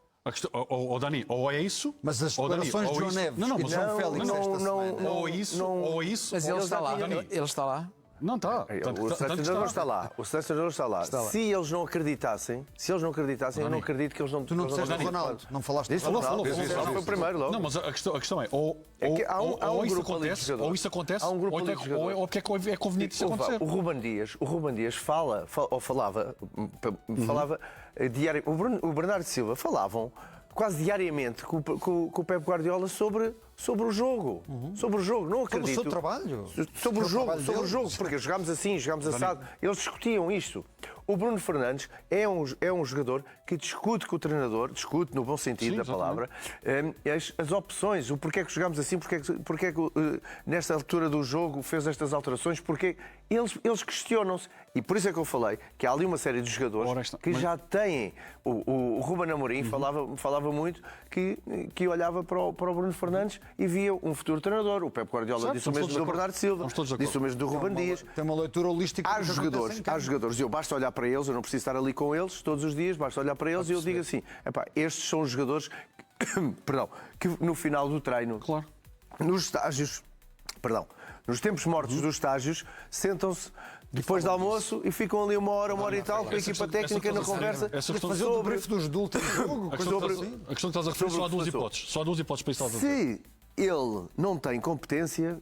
Dani, ou é isso... Mas as declarações de João Neves e de João Félix esta semana... Ou isso... Mas ele está lá. Ele está lá. Não está. O selecionador está lá. O selecionador está lá. Se eles não acreditassem, eu não acredito que eles não... Tu não disseste do Ronaldo, não falaste do Ronaldo. Ronaldo. Foi o primeiro logo. Não, mas a questão é, ou isso acontece, ou porque é conveniente isso acontecer. O Ruben Dias falava diariamente, o Bernardo Silva falavam quase diariamente com o Pep Guardiola sobre o jogo. Sobre o jogo, não acredito. Sobre o seu trabalho. Sobre o jogo, porque jogámos assim, jogámos assado. Eles discutiam isto. O Bruno Fernandes é um jogador que discute com o treinador, discute no bom sentido da palavra, as opções, o porquê é que jogámos assim, porquê é que nesta altura do jogo fez estas alterações, porque eles questionam-se. E por isso é que eu falei que há ali uma série de jogadores que já têm. O Ruben Amorim falava muito que olhava para o Bruno Fernandes e via um futuro treinador. O Pep Guardiola disse o mesmo do Bernardo Silva, disse o mesmo do Ruben Dias. Tem uma leitura holística. Há jogadores, eu basta olhar para eles, eu não preciso estar ali com eles todos os dias, basta olhar para eles e eu digo assim, estes são os jogadores que no final do treino, nos estágios, nos tempos mortos dos estágios, sentam-se depois do almoço e ficam ali uma hora e tal, com a equipa técnica na conversa fazer o debrief do último jogo. A questão que estás a referir só há duas hipóteses. Só há duas hipóteses para isso. Se ele não tem competência,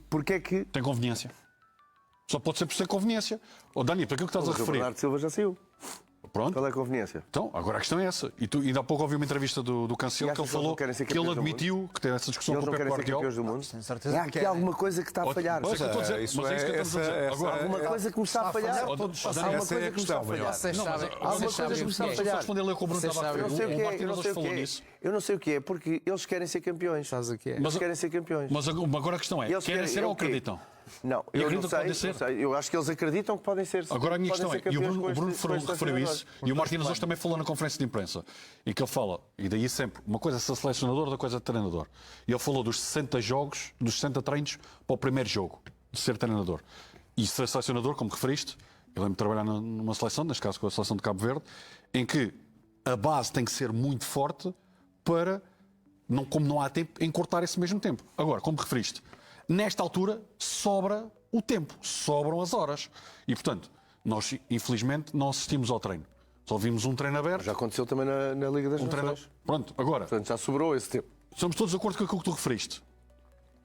porque é que... Tem conveniência. Só pode ser por ser conveniência. Dani, para que estás a referir? O Bernardo Silva já saiu. Pronto. Qual é a conveniência? Então, agora a questão é essa. E ainda há pouco ouvi uma entrevista do Cancelo que ele falou que ele admitiu que teve essa discussão com o Pep Guardiola. Há aqui alguma coisa que está a falhar. Mas é que eu estou a dizer. Mas é isso que estamos a dizer. Agora, alguma coisa que me está a falhar. Alguma coisa que me está a falhar. Alguma coisa que me está a falhar. Responder ali com o Bruno estava a referir. Eu não sei o que é, porque eles querem ser campeões. Eles querem ser campeões. Mas agora a questão é, querem ser ou acreditam? Não, eu não sei. Eu acho que eles acreditam que podem ser. Agora a minha questão é, e o Bruno referiu isso, e o Martínez hoje também falou na conferência de imprensa, em que ele fala, e daí sempre, uma coisa é ser selecionador, outra coisa é treinador. E ele falou dos 60 jogos, dos 60 treinos para o primeiro jogo, de ser treinador. e ser selecionador, como referiste, eu lembro de trabalhar numa seleção, neste caso com a seleção de Cabo Verde, em que a base tem que ser muito forte para, como não há tempo, encurtar esse mesmo tempo. Agora, como referiste, nesta altura sobra o tempo, sobram as horas. E, portanto, nós, infelizmente, não assistimos ao treino. Só vimos um treino aberto. Já aconteceu também na Liga das Nações. Pronto, agora, Portanto, já sobrou esse tempo. estamos todos de acordo com aquilo que tu referiste.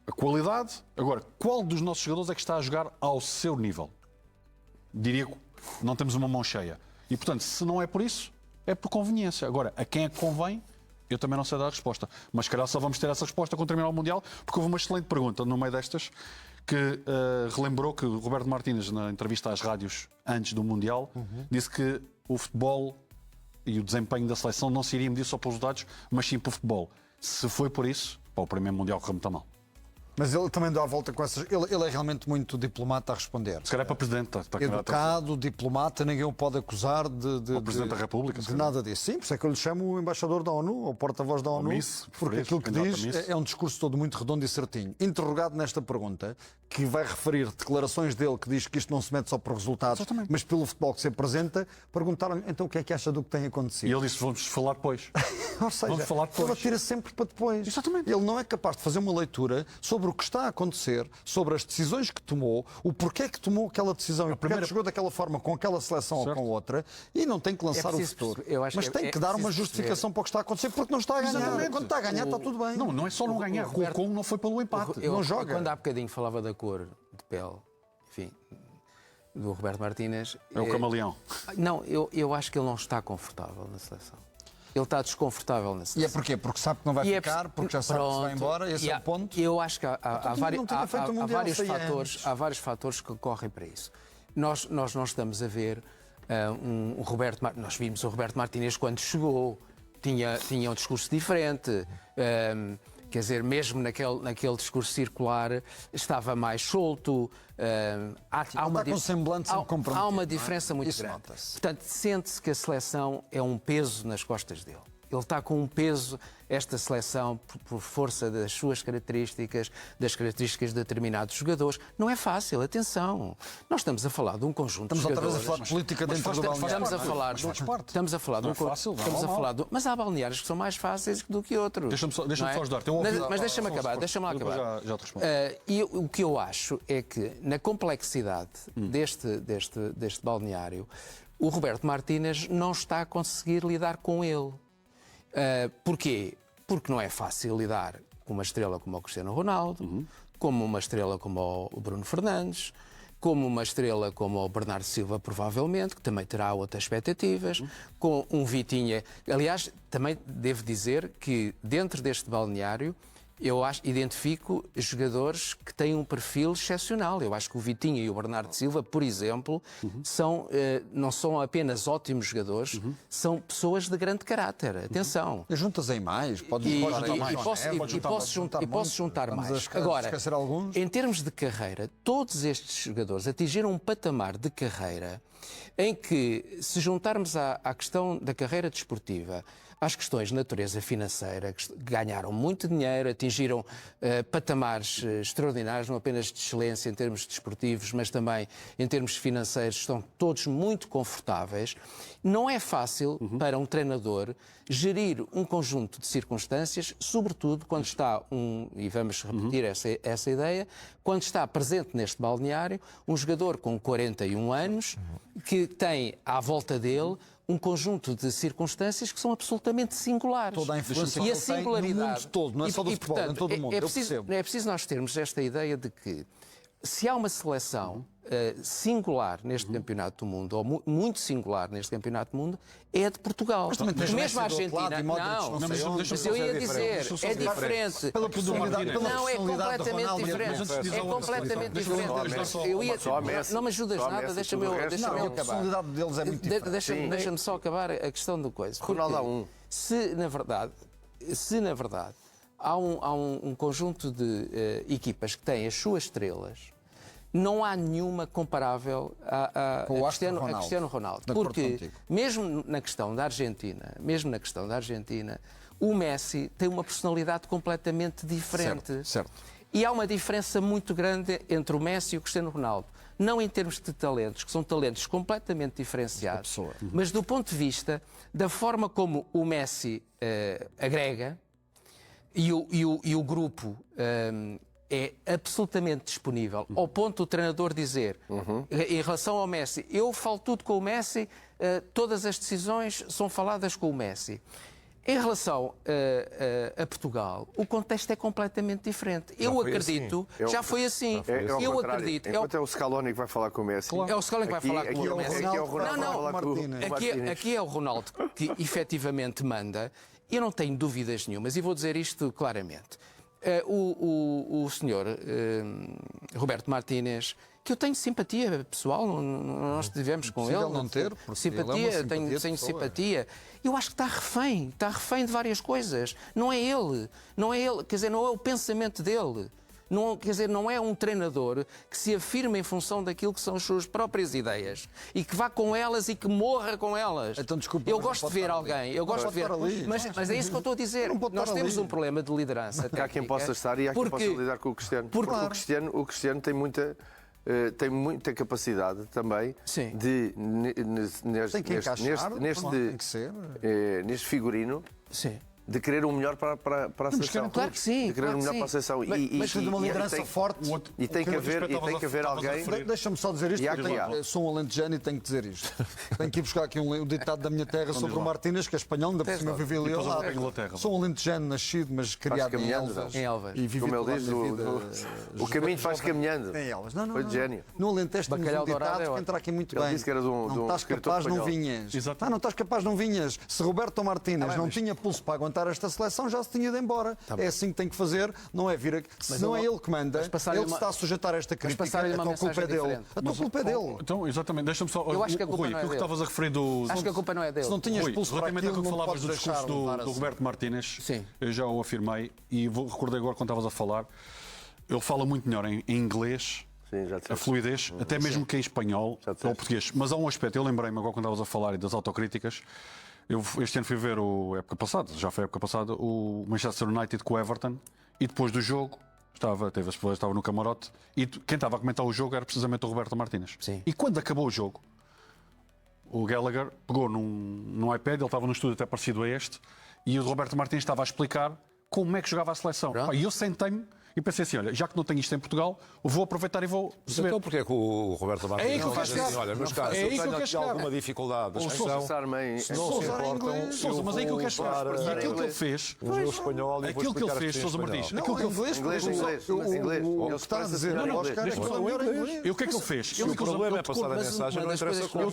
A qualidade. Agora, qual dos nossos jogadores é que está a jogar ao seu nível? Diria que não temos uma mão cheia. E, portanto, se não é por isso, é por conveniência. Agora, a quem é que convém, eu também não sei dar a resposta. Mas, se calhar, só vamos ter essa resposta quando terminar o Mundial, porque houve uma excelente pergunta no meio destas, que relembrou que o Roberto Martínez, na entrevista às rádios antes do Mundial, disse que o futebol e o desempenho da seleção não se iria medir só pelos dados, mas sim pelo futebol. Se foi por isso, o primeiro Mundial correu muito mal. Mas ele também dá a volta com essas. Ele é realmente muito diplomata a responder. Se calhar é para Presidente. Está Educado, diplomata, ninguém o pode acusar o Presidente da República. De nada disso. Sim, por isso é que eu lhe chamo o embaixador da ONU, ou porta-voz da ONU, porque aquilo que diz é um discurso todo muito redondo e certinho. Interrogado nesta pergunta, que vai referir declarações dele que diz que isto não se mete só por resultados, mas pelo futebol que se apresenta, perguntaram-lhe então o que é que acha do que tem acontecido. E ele disse: vamos falar depois. Ou seja, vamos falar depois. Ele atira sempre para depois. Exatamente. Ele não é capaz de fazer uma leitura sobre o que está a acontecer, sobre as decisões que tomou, o porquê que tomou aquela decisão e porquê que jogou daquela forma com aquela seleção ou com outra, e não tem que lançar o futuro. Mas tem que dar uma justificação para o que está a acontecer, porque não está a ganhar. Exatamente. Quando está a ganhar, está tudo bem. Não é só não ganhar. O Congo não foi pelo empate. Não joga. Quando há bocadinho falava da cor de pele, enfim, do Roberto Martínez... É o camaleão. Não, eu acho que ele não está confortável na seleção. Ele está desconfortável na seleção. E é porquê? Porque sabe que não vai ficar, porque já sabe que se vai embora, esse é o ponto? Eu acho que há vários fatores que correm para isso. Nós não estamos a ver um Roberto Martínez. Nós vimos o Roberto Martínez quando chegou, tinha um discurso diferente. Quer dizer, mesmo naquele discurso circular, estava mais solto. Há uma diferença muito grande. Portanto, sente-se que a seleção é um peso nas costas dele. Ele está com um peso, esta seleção, por força das suas características, das características de determinados jogadores. Não é fácil, atenção. Nós estamos a falar de um conjunto de jogadores... Estamos outra vez a falar de política dentro do balneário. Mas há balneários que são mais fáceis do que outros. Deixa-me só ajudar. Mas deixa-me acabar. Já te respondo. E o que eu acho é que, na complexidade deste balneário, o Roberto Martínez não está a conseguir lidar com ele. Porquê? Porque não é fácil lidar com uma estrela como o Cristiano Ronaldo, como uma estrela como o Bruno Fernandes, como uma estrela como o Bernardo Silva, provavelmente, que também terá outras expectativas, com um Vitinha. Aliás, também devo dizer que dentro deste balneário eu identifico jogadores que têm um perfil excepcional. Eu acho que o Vitinha e o Bernardo Silva, por exemplo, não são apenas ótimos jogadores, são pessoas de grande caráter. Atenção. E juntas em mais, posso juntar mais. Agora, em termos de carreira, todos estes jogadores atingiram um patamar de carreira em que, se juntarmos à questão da carreira desportiva, às questões de natureza financeira, que ganharam muito dinheiro, atingiram patamares extraordinários, não apenas de excelência em termos desportivos, mas também em termos financeiros, estão todos muito confortáveis. Não é fácil para um treinador gerir um conjunto de circunstâncias, sobretudo quando está e vamos repetir essa ideia, quando está presente neste balneário um jogador com 41 anos que tem à volta dele um conjunto de circunstâncias que são absolutamente singulares. Toda a influência que ele tem no mundo todo, não é só do futebol, em todo o mundo. É preciso nós termos esta ideia de que se há uma seleção singular neste campeonato do mundo, ou muito singular neste campeonato do mundo, é a de Portugal. Mas também mesmo a Argentina, mas eu ia dizer, é diferente. Não, é completamente diferente. É completamente diferente. Não me ajudas nada, deixa-me acabar. A personalidade deles é muito diferente. Deixa-me só acabar a questão da coisa. Se na verdade há um conjunto de equipas que têm as suas estrelas, não há nenhuma comparável a Cristiano Ronaldo. Porque, mesmo na questão da Argentina, o Messi tem uma personalidade completamente diferente. Certo. E há uma diferença muito grande entre o Messi e o Cristiano Ronaldo. não em termos de talentos, que são talentos completamente diferenciados, mas do ponto de vista da forma como o Messi agrega e o grupo é absolutamente disponível, ao ponto do treinador dizer, em relação ao Messi, eu falo tudo com o Messi, todas as decisões são faladas com o Messi. Em relação a Portugal, o contexto é completamente diferente. Eu acredito, já foi assim. Eu acredito. Enquanto é o Scaloni que vai falar com o Messi. É o Scaloni que vai falar com o Messi. Aqui é o Ronaldo que vai falar com o Martínez. Aqui é o Ronaldo que efetivamente manda. Eu não tenho dúvidas nenhumas e vou dizer isto claramente. O senhor Roberto Martínez, que eu tenho simpatia pessoal, nós estivemos com ele. Não ter, simpatia, tenho simpatia. Eu acho que está refém de várias coisas. Não é ele, quer dizer, não é o pensamento dele. Não, quer dizer, não é um treinador que se afirma em função daquilo que são as suas próprias ideias e que vá com elas e que morra com elas. Então, desculpa, eu gosto de ver alguém, eu gosto de ver. Mas é isso que eu estou a dizer. Nós temos um problema de liderança. Há quem possa estar e há quem possa lidar com o Cristiano. Porque o Cristiano tem muita capacidade também de, neste figurino, de querer o melhor para a seleção. Claro que sim. De querer o melhor para a seleção. Mas de uma liderança forte. E tem que haver alguém. Deixa-me só dizer isto, porque eu sou um alentejano e tenho que dizer isto. Tenho que ir buscar aqui um ditado da minha terra sobre o Martínez, que é espanhol, ainda por cima eu vivi ali ao lado. Sou um alentejano, nascido, mas criado em Elvas. E vivi como ele diz, o caminho faz caminhando. Em Elvas. Não. Foi de gênio. No Alentejo temos um ditado que entra aqui muito bem. Ele disse que era não estás capaz, não vinhas. Não estás capaz, não vinhas. Se Roberto Martínez não tinha pulso para aguentar esta seleção, já se tinha ido embora. É assim que tem que fazer, não é vir aqui. Se não é ele que manda, ele que está a sujeitar esta crítica, a culpa é dele. A culpa é dele. Então, exatamente, deixa-me só. Eu acho que a culpa não é dele. Que estavas a referir do. Acho que a culpa não é dele. Se não tinhas pulso para relativamente aquilo, ao que não falavas podes do discurso do Roberto Martínez, eu já o afirmei e recordei agora quando estavas a falar. Ele fala muito melhor em inglês. Sim, a fluidez, até mesmo que em espanhol ou português. Mas há um aspecto, eu lembrei-me agora quando estavas a falar das autocríticas. Eu este ano fui ver já foi a época passada, o Manchester United com o Everton e depois do jogo estava no camarote e quem estava a comentar o jogo era precisamente o Roberto Martínez. Sim. E quando acabou o jogo, o Gallagher pegou num iPad, ele estava no estúdio até parecido a este, e o Roberto Martínez estava a explicar como é que jogava a seleção. E eu sentei-me e pensei assim, olha, já que não tenho isto em Portugal, vou aproveitar e vou perceber. Então porquê é que o Roberto Martínez não diz assim, olha, meus caros, eu tenho aqui alguma dificuldade, se não se importam, Sousa, mas é aí que eu quero chegar. E aquilo que ele fez, o meu espanhol, aquilo que ele fez, Sousa Martins, aquilo que ele fez, inglês. Ele está a dizer, e o que é que ele fez? O problema é passar a mensagem, não interessa como.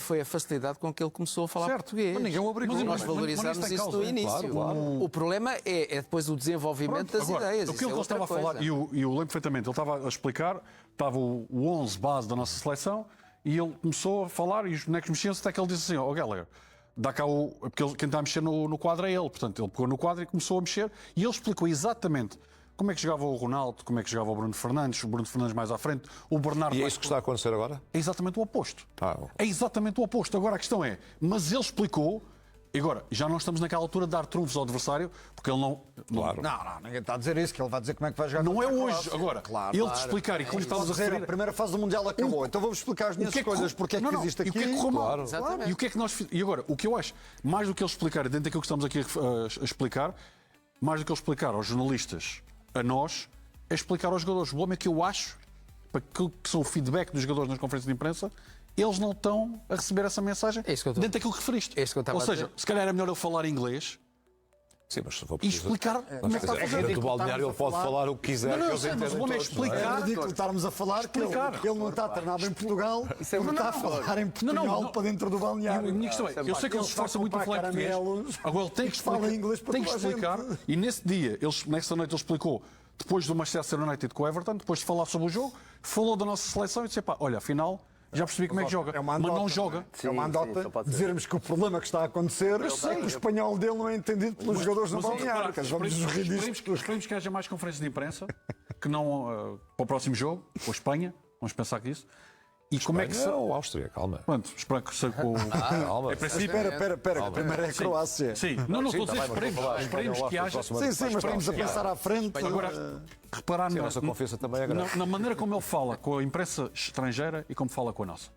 Foi a facilidade com que ele começou a falar português. Ninguém o obrigou. Nós valorizámos isso no início. O problema é depois o desenvolvimento das ideias. O que ele estava a falar, e eu lembro perfeitamente, ele estava a explicar, estava o 11 base da nossa seleção, e ele começou a falar, e os bonecos mexiam-se, até que ele disse assim, Gallagher, dá cá porque quem está a mexer no quadro é ele. Portanto, ele pegou no quadro e começou a mexer, e ele explicou exatamente como é que jogava o Ronaldo, como é que jogava o Bruno Fernandes mais à frente, o Bernardo... E é isso que está a acontecer agora? É exatamente o oposto. É exatamente o oposto. Agora a questão é, mas ele explicou... E agora, já não estamos naquela altura de dar trunfos ao adversário, porque ele não... Claro. Não, ninguém está a dizer isso, que ele vai dizer como é que vai jogar. Não é hoje, agora. Claro, ele te explicar, e como estavas a referir... A primeira fase do Mundial acabou, então vou-vos explicar as minhas coisas, porque é que existe aqui. E o que é que correu mal? Exatamente. E o que é que nós... E agora, o que eu acho, mais do que ele explicar, dentro daquilo que estamos aqui a explicar, mais do que ele explicar aos jornalistas, a nós, é explicar aos jogadores. O problema é que eu acho, para aquilo que são o feedback dos jogadores nas conferências de imprensa, eles não estão a receber essa mensagem dentro daquilo que referiste. Ou seja, se calhar é melhor ele falar inglês. Sim, mas se for e explicar como é que está a fazer. Dentro do balneário ele pode falar o que quiser. Não, mas o bom é explicar. É ridículo estarmos a falar que ele não está treinado em Portugal, ele está a falar em Portugal para dentro do balneário. A minha questão é, eu sei que ele se esforça muito a falar português. Agora ele tem que explicar. E nesse dia, nessa noite ele explicou, depois do Manchester United com o Everton, depois de falar sobre o jogo, falou da nossa seleção e disse, olha, afinal... Já percebi como é que joga, mas não joga. É uma andota dizermos que o problema que está a acontecer é que o espanhol dele não é entendido pelos jogadores no balneário. Esperemos que haja mais conferências de imprensa, que não para o próximo jogo, com a Espanha, vamos pensar que isso. E como é que se... Espanha ou Áustria? Calma. Pronto, espero que seja com... Calma. Em princípio... Espera, que primeiro é a Croácia. Sim, não Sim, estou a dizer, tá bem, mas vou falar, esperemos que haja... Sim, mas estamos a pensar à frente. Agora, reparar Sim, a nossa confiança também é grande. na maneira como ele fala com a imprensa estrangeira e como fala com a nossa.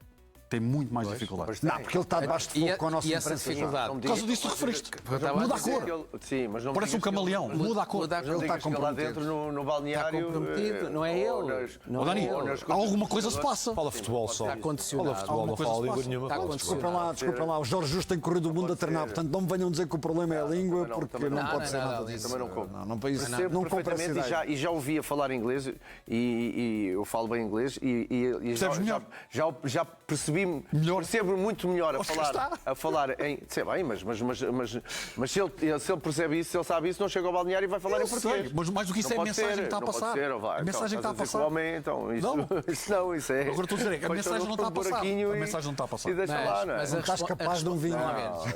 Tem muito mais dificuldade. Não, porque ele está debaixo de fogo com a nossa E essa imprensa. dificuldade? Por causa disso tu referiste. estava a Muda a dizer. cor. Sim, mas não Parece um camaleão. Muda a cor. Muda a cor. Ele está comprometido. lá dentro no balneário. Está comprometido, não é ou ele. nas- Não Ó, Dani, é ele. alguma coisa se passa. Fala futebol só. Está condicionado. Fala futebol, não Alguma fala coisa língua se nenhuma. Está Fala condicionado. Desculpem lá, o Jorge Justo tem corrido o mundo a treinar, ser. portanto não me venham dizer que o problema é a língua, também não, porque também não não. pode ser Nada nada disso. disso. Também não compro. Não, para isso, Percebo não compro essa perfeitamente ideia. e já ouvia falar inglês e eu falo bem inglês e Percebes melhor? já percebi percebo muito melhor a falar em sei bem, mas se ele percebe isso, se ele sabe isso, não chega ao balneário e vai falar em português. Sei, mas mais do que isso Não é a pode mensagem ser, que está a não pode passar. ser, vai. A mensagem que está Então, a estás dizer que passar. o homem, então, isso Não. isso não, isso é. Agora estou a dizer é que a Põe mensagem todo não está a um passar. buraquinho A mensagem não está a passar. E deixa lá, não é? mas Não estás capaz de um vinho.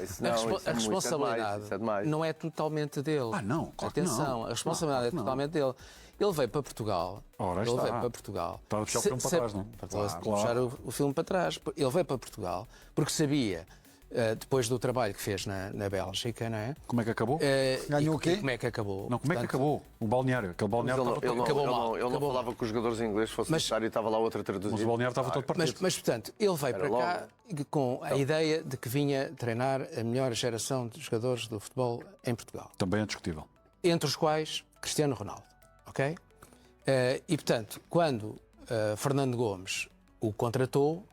Isso não, isso é muito- a responsabilidade isso é demais. não é totalmente dele. Ah, não, claro que Atenção, não. a responsabilidade Claro que é totalmente dele. Ele veio para Portugal. Ora, ele está. veio para Portugal. Está a puxar o filme para trás, não? Estava a Claro. puxar o filme para trás. Ele veio para Portugal porque sabia, depois do trabalho que fez na Bélgica, não é? Como é que acabou? Ganhou E o quê? Como é que acabou? Não, como é que Portanto, acabou? O balneário. Aquele balneário estava todo... Acabou mal, Ele não acabou falava com os jogadores em inglês, se fosse necessário, e estava lá outra Mas o traduzida. balneário estava todo partido. Mas, portanto, ele veio para logo. cá com a ideia de que vinha treinar a melhor geração de jogadores do futebol em Portugal. Também é discutível. Entre os quais Cristiano Ronaldo, ok? E, portanto, quando Fernando Gomes o contratou,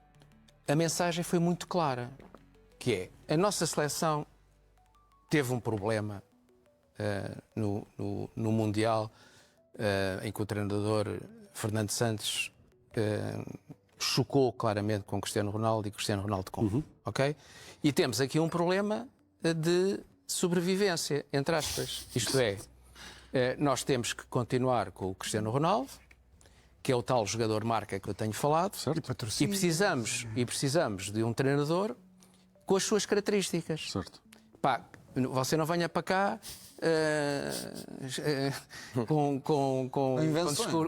a mensagem foi muito clara, que é, a nossa seleção teve um problema no Mundial, em que o treinador Fernando Santos chocou claramente com Cristiano Ronaldo e Cristiano Ronaldo com, ok? E temos aqui um problema de sobrevivência, entre aspas. Isto é, nós temos que continuar com o Cristiano Ronaldo, que é o tal jogador marca que eu tenho falado, e precisamos de um treinador com as suas características. Certo. Pá, você não venha para cá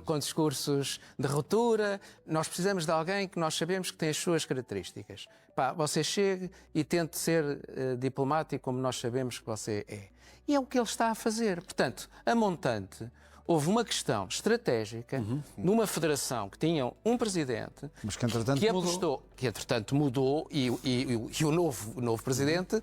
com discursos de ruptura. Nós precisamos de alguém que nós sabemos que tem as suas características. Pá, você chegue e tente ser diplomático como nós sabemos que você é. E é o que ele está a fazer. Portanto, a montante, houve uma questão estratégica numa federação que tinha um presidente Mas que entretanto apostou, que entretanto mudou e o novo presidente,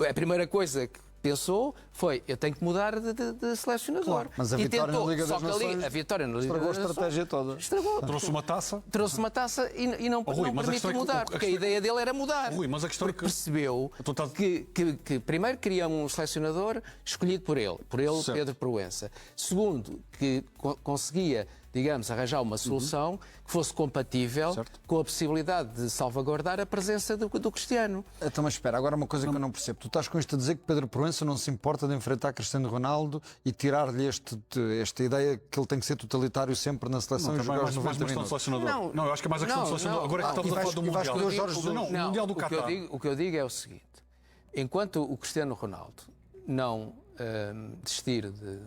a primeira coisa que pensou foi, eu tenho que mudar de selecionador. Claro, mas a E vitória na Liga só das que Nações a vitória na Liga estragou a das Nações estratégia toda. estragou. Trouxe uma taça. Trouxe uma taça e não, Rui, não mas a permite questão é que- mudar, a porque a questão é ideia dele era mudar. Rui, mas a questão é Porque que- percebeu Então tá- que primeiro queria um selecionador escolhido por ele Certo. Pedro Proença. Segundo, que conseguia, digamos, arranjar uma solução que fosse compatível Certo. com a possibilidade de salvaguardar a presença do Cristiano. Então, mas espera, agora uma coisa que eu não percebo. Tu estás com isto a dizer que Pedro Proença não se importa de enfrentar Cristiano Ronaldo e tirar-lhe esta ideia que ele tem que ser totalitário sempre na seleção e Também jogar é os mais 90 uma questão de minutos. selecionador. Não, eu acho que é mais a questão de selecionador. Agora que estamos a falar do e vais Mundial. escolher o Jorge Jesus. Não, o Mundial do Qatar. O que eu digo é o seguinte: enquanto o Cristiano Ronaldo não desistir de.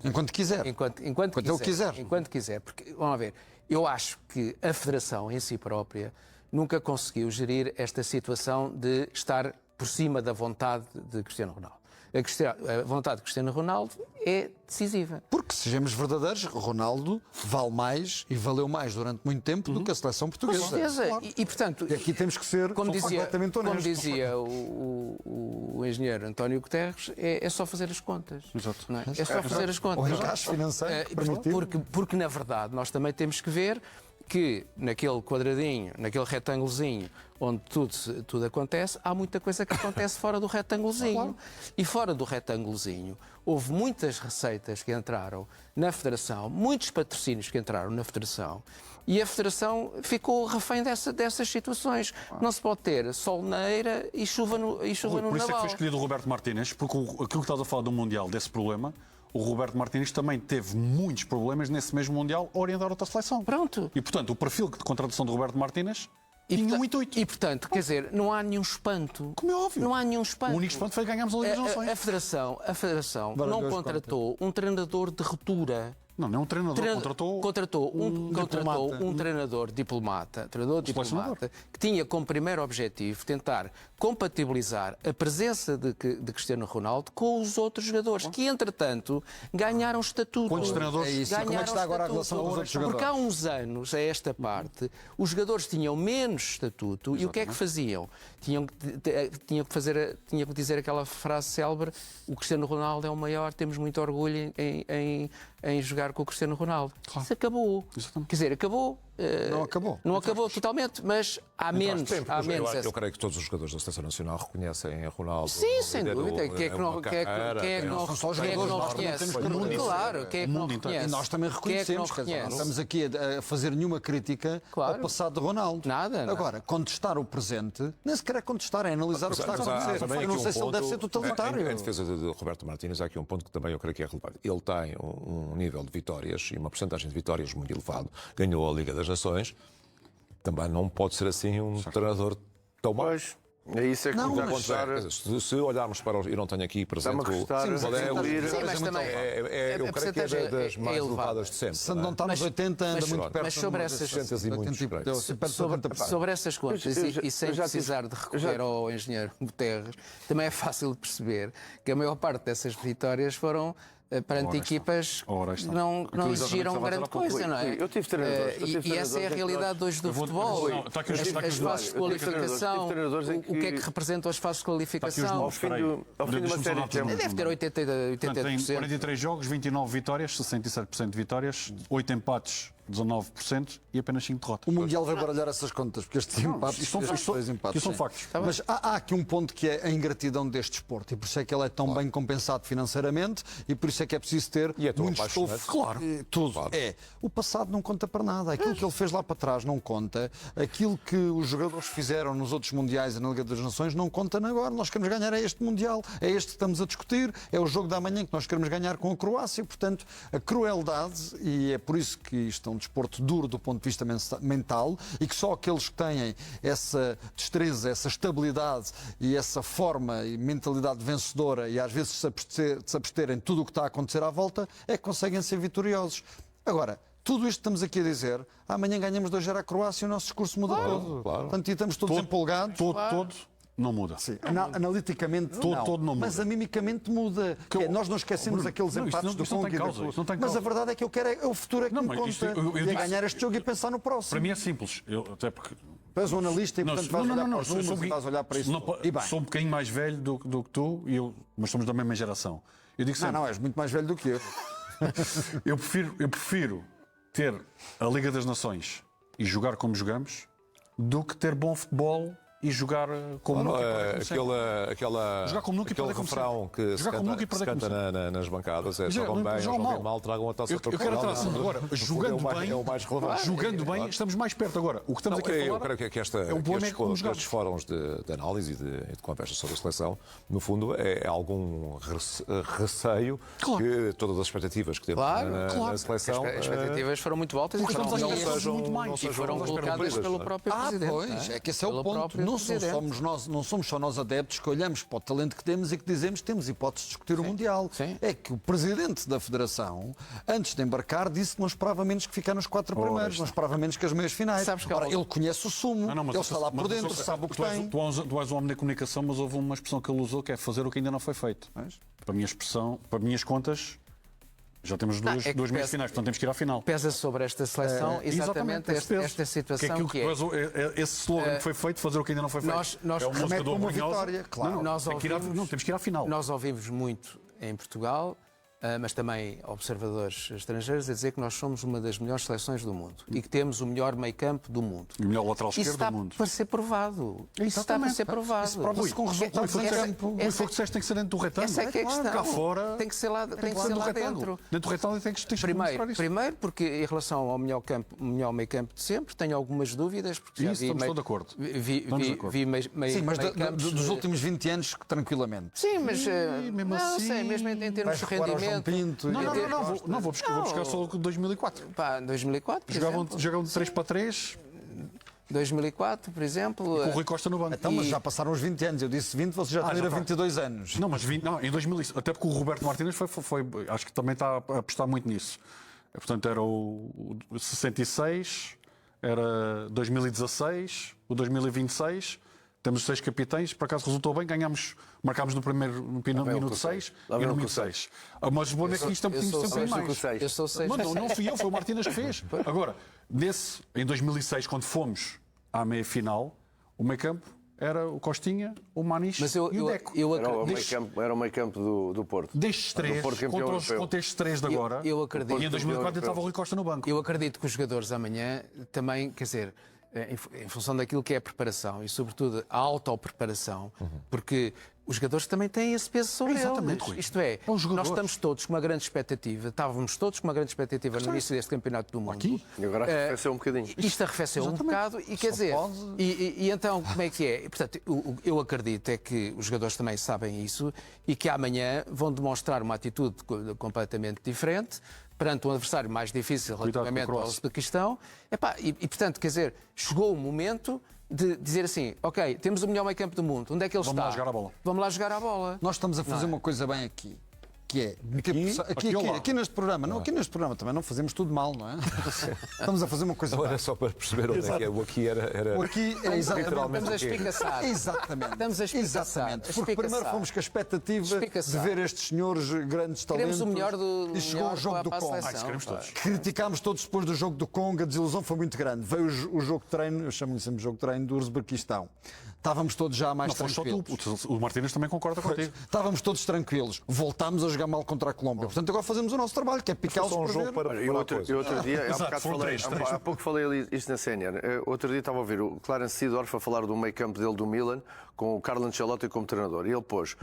Enquanto quiser. Enquanto ele quiser. Enquanto quiser. Porque, vamos ver, eu acho que a Federação em si própria nunca conseguiu gerir esta situação de estar por cima da vontade de Cristiano Ronaldo. A vontade de Cristiano Ronaldo é decisiva. Porque, sejamos verdadeiros, Ronaldo vale mais e valeu mais durante muito tempo do que a seleção Com portuguesa. certeza. Claro. E, portanto, E aqui temos que ser completamente como honestos. dizia o engenheiro António Guterres, é só fazer as contas. Exato. Não é? É só fazer as contas. O encaixe financeiro que permitiu. Porque, na verdade, nós também temos que ver que naquele quadradinho, naquele retângulozinho onde tudo acontece, há muita coisa que acontece fora do retângulozinho. E fora do retângulozinho houve muitas receitas que entraram na Federação, muitos patrocínios que entraram na Federação, e a Federação ficou refém dessas situações. Não se pode ter sol na eira e chuva no Rui, Naval. por isso é que foi escolhido o Roberto Martínez, porque aquilo que estás a falar do Mundial, desse problema, o Roberto Martínez também teve muitos problemas nesse mesmo Mundial a orientar outra seleção. Pronto. E, portanto, o perfil de contratação do Roberto Martínez tinha um intuito. E, portanto, quer dizer, não há nenhum espanto. Como é óbvio. Não há nenhum espanto. O único espanto foi ganharmos a Liga das Nações. A Federação Agora não Deus contratou um treinador de ruptura. Não é um treinador. Contratou um treinador diplomata, que tinha como primeiro objetivo tentar compatibilizar a presença de Cristiano Ronaldo com os outros jogadores, que entretanto ganharam estatuto. Quantos treinadores? Como é que está agora a relação com os outros jogadores? Porque há uns anos, a esta parte, os jogadores tinham menos estatuto. E o que é que faziam? Tinham que dizer aquela frase célebre: o Cristiano Ronaldo é o maior, temos muito orgulho em jogar com o Cristiano Ronaldo. Claro. Isso acabou. Exatamente. Quer dizer, acabou. Não acabou. Não acabou totalmente, mas há menos. Eu creio que todos os jogadores da Seleção Nacional reconhecem Ronaldo. Sim, sem dúvida. Quem é que não reconhece? Claro, quem é que não reconhece? E nós também reconhecemos. Não estamos aqui a fazer nenhuma crítica ao passado de Ronaldo. Nada. Agora, contestar o presente, nem sequer é contestar, é analisar o que está a acontecer. Eu não sei se ele deve ser totalitário. Em defesa de Roberto Martínez, há aqui um ponto que também eu creio que é relevante. Ele tem um nível de vitórias e uma porcentagem de vitórias muito elevado. Ganhou a Liga das Nações. Também não pode ser assim um treinador tão mau. É isso, é que não, mas... Se olharmos para eu não tenho aqui presente mas também eu creio que é das mais elevadas de sempre. Se não está nos 80, anda muito perto. Mas sobre essas contas, e sem precisar de recorrer ao engenheiro Guterres, também é fácil de perceber que a maior parte dessas vitórias foram perante equipas que não exigiram grande coisa, não é? Eu tive treinadores. E essa é a realidade hoje do futebol. As fases de qualificação, o que é que representam as fases de qualificação? Ao fim de uma série de tempos. Deve ter 80%. Tem 43 jogos, 29 vitórias, 67% de vitórias, 8 empates, 19% e apenas 5 derrotas. O Mundial vai baralhar essas contas, porque estes empates são factos. Mas há aqui um ponto que é a ingratidão deste desporto, e por isso é que ele é tão bem compensado financeiramente, e por isso é que é preciso ter muito estofo. Claro. Tudo. Claro. O passado não conta para nada. Aquilo que ele fez lá para trás não conta. Aquilo que os jogadores fizeram nos outros Mundiais e na Liga das Nações não conta agora. Nós queremos ganhar este Mundial. É este que estamos a discutir. É o jogo da manhã que nós queremos ganhar com a Croácia. Portanto, a crueldade, e é por isso que isto é um desporto duro do ponto de vista mental, e que só aqueles que têm essa destreza, essa estabilidade e essa forma e mentalidade vencedora, e às vezes se absterem de tudo o que está a acontecer à volta, é que conseguem ser vitoriosos. Agora, tudo isto que estamos aqui a dizer, amanhã ganhamos 2-0 à Croácia e o nosso discurso muda todo. Claro. Portanto, e estamos todos empolgados. Todo não muda. Sim. Analiticamente todo não muda. Mas amimicamente muda. Nós não esquecemos aqueles empates do Congo e da Cruz. Mas a verdade é que eu quero é o futuro é que me conta. E é ganhar este jogo e pensar no próximo. Para mim é simples. Até porque... Tu és um analista e, portanto, vais olhar para os números e vais olhar para isso. Sou um bocadinho mais velho do que tu, mas somos da mesma geração. Eu digo sempre, não, és muito mais velho do que eu. Eu prefiro ter a Liga das Nações e jogar como jogamos do que ter bom futebol e jogar como nunca jogar como nunca aquele refrão que se canta nas bancadas é jogam bem, jogam mal, tragam a taça para Portugal. Agora, jogando bem, estamos mais perto agora. O que estamos aqui a falar, eu creio que estes fóruns de análise e de conversa sobre a seleção, no fundo, é algum receio que todas as expectativas que temos na seleção... As expectativas foram muito altas e foram colocadas pelo próprio Presidente. Pois, é que esse é o ponto. Não somos só nós adeptos que olhamos para o talento que temos e que dizemos que temos hipótese de discutir o Mundial. Sim. É que o Presidente da Federação, antes de embarcar, disse que não esperava menos que ficar nos 4 primeiros, não esperava menos que as meias finais. Ora, ele conhece o sumo, ele está lá por dentro, sabe o que tem. Tu és um homem da comunicação, mas houve uma expressão que ele usou, que é fazer o que ainda não foi feito. Para a minha expressão, para minhas contas... Já temos duas meias finais, portanto temos que ir à final. Pesa sobre esta seleção exatamente esta situação que é. Esse slogan que foi feito, fazer o que ainda não foi feito. É uma música do vitória, claro. Temos que ir à final. Nós ouvimos muito em Portugal, mas também observadores estrangeiros, a dizer que nós somos uma das melhores seleções do mundo e que temos o melhor meio-campo do mundo. O melhor lateral esquerdo do mundo. Isso está para ser provado. Isso está para ser provado. Isso prova-se com resultados em campo. O que disseste tem que ser dentro do retângulo. Essa é que é a questão. Cá fora... Tem que ser lá dentro. Dentro do retângulo tem que mostrar isso. Primeiro, porque em relação ao melhor meio-campo de sempre, tenho algumas dúvidas. Porque isso estamos todos de acordo. Sim, mas dos últimos 20 anos, tranquilamente. Sim, mas não sei, mesmo em termos de rendimento... Não, vou buscar só 2004. 2004, por jogavam de 3 para 3. 2004, por exemplo. Com o Rui Costa no banco. Então, mas já passaram os 20 anos. Eu disse 20, você já tem 22 anos. Não, mas em 2000, até porque o Roberto Martínez foi, acho que também está a apostar muito nisso. Portanto, era o 66, era 2016, o 2026. Temos 6 capitães, por acaso resultou bem, marcámos no minuto 6 e no minuto 6. Mas o bom é que isto é um bocadinho sempre mais. Eu sou 6. Não fui eu, foi o Martínez que fez. Agora, em 2006, quando fomos à meia-final, o meio campo era o Costinha, o Maniche e o Deco. Era o meio campo do Porto. Destes 3, contra estes 3 de agora, eu acredito. E em 2004 estava o Rui Costa no banco. Eu acredito que os jogadores amanhã também, quer dizer, em função daquilo que é a preparação e, sobretudo, a autopreparação, porque os jogadores também têm esse peso sobre Exatamente, eles. Isto é, os jogadores. nós estamos todos com uma grande expectativa, estávamos todos com uma grande expectativa no início deste campeonato do mundo. Aqui? E agora arrefeceu um bocadinho. Isto arrefeceu um bocado e quer dizer, e então como é que é? Portanto, eu acredito é que os jogadores também sabem isso e que amanhã vão demonstrar uma atitude completamente diferente perante um adversário mais difícil relativamente ao Uzbequistão. E, portanto, quer dizer, chegou o momento de dizer assim, ok, temos o melhor meio campo do mundo, onde é que ele está? Vamos lá jogar a bola. Vamos lá jogar a bola. Nós estamos a fazer uma coisa bem aqui. Que é, aqui neste programa, aqui neste programa também não fazemos tudo mal, não é? Estamos a fazer uma coisa Era bem. só para perceber onde é que é. O aqui era. O aqui é exatamente. Estamos a espicaçar. Exatamente. Estamos a espicaçar. Exatamente. Porque primeiro fomos com a expectativa de ver estes senhores grandes talentos. Queremos o melhor e chegou o jogo do Congo. Criticámos todos depois do jogo do Congo, a desilusão foi muito grande. Veio o jogo de treino, eu chamo-lhe sempre jogo de treino do Uzbequistão. Estávamos todos já mais tranquilos. O Martínez também concorda contigo. Estávamos todos tranquilos. Voltámos a jogar mal contra a Colômbia. Portanto, agora fazemos o nosso trabalho, que é picá-los um jogo para outro dia, há pouco falei ali isto na Sénior. Outro dia estava a ouvir o Clarence Seedorf a falar do meio campo dele do Milan, com o Carlo Ancelotti como treinador. E ele pôs.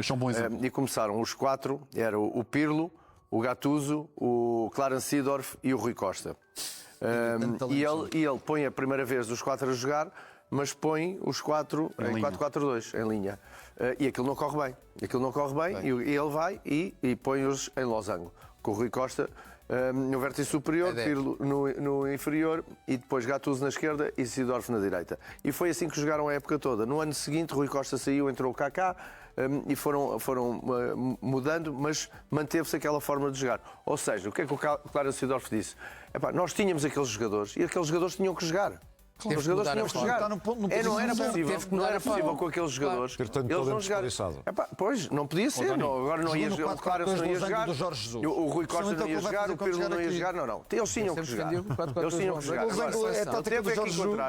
E começaram os 4, era o Pirlo, o Gattuso, o Clarence Seedorf e o Rui Costa. E ele põe a primeira vez os 4 a jogar, mas põe os 4 em 4-4-2, em linha. E aquilo não corre bem. E ele vai e põe-os em losango. Com o Rui Costa no vértice superior, Pirlo no inferior e depois Gattuso na esquerda e Seedorf na direita. E foi assim que jogaram a época toda. No ano seguinte, Rui Costa saiu, entrou o Kaká e foram mudando, mas manteve-se aquela forma de jogar. Ou seja, o que é que o Clarence Seedorf disse? Nós tínhamos aqueles jogadores e aqueles jogadores tinham que jogar. Os jogadores tinham que jogar. Não era possível com aqueles jogadores. Eles não jogaram. Pois, não podia ser. Agora não ia jogar. O Clarence não ia jogar. O Rui Costa não ia jogar. O Pirlo não ia jogar. Não. Eles tinham que jogar.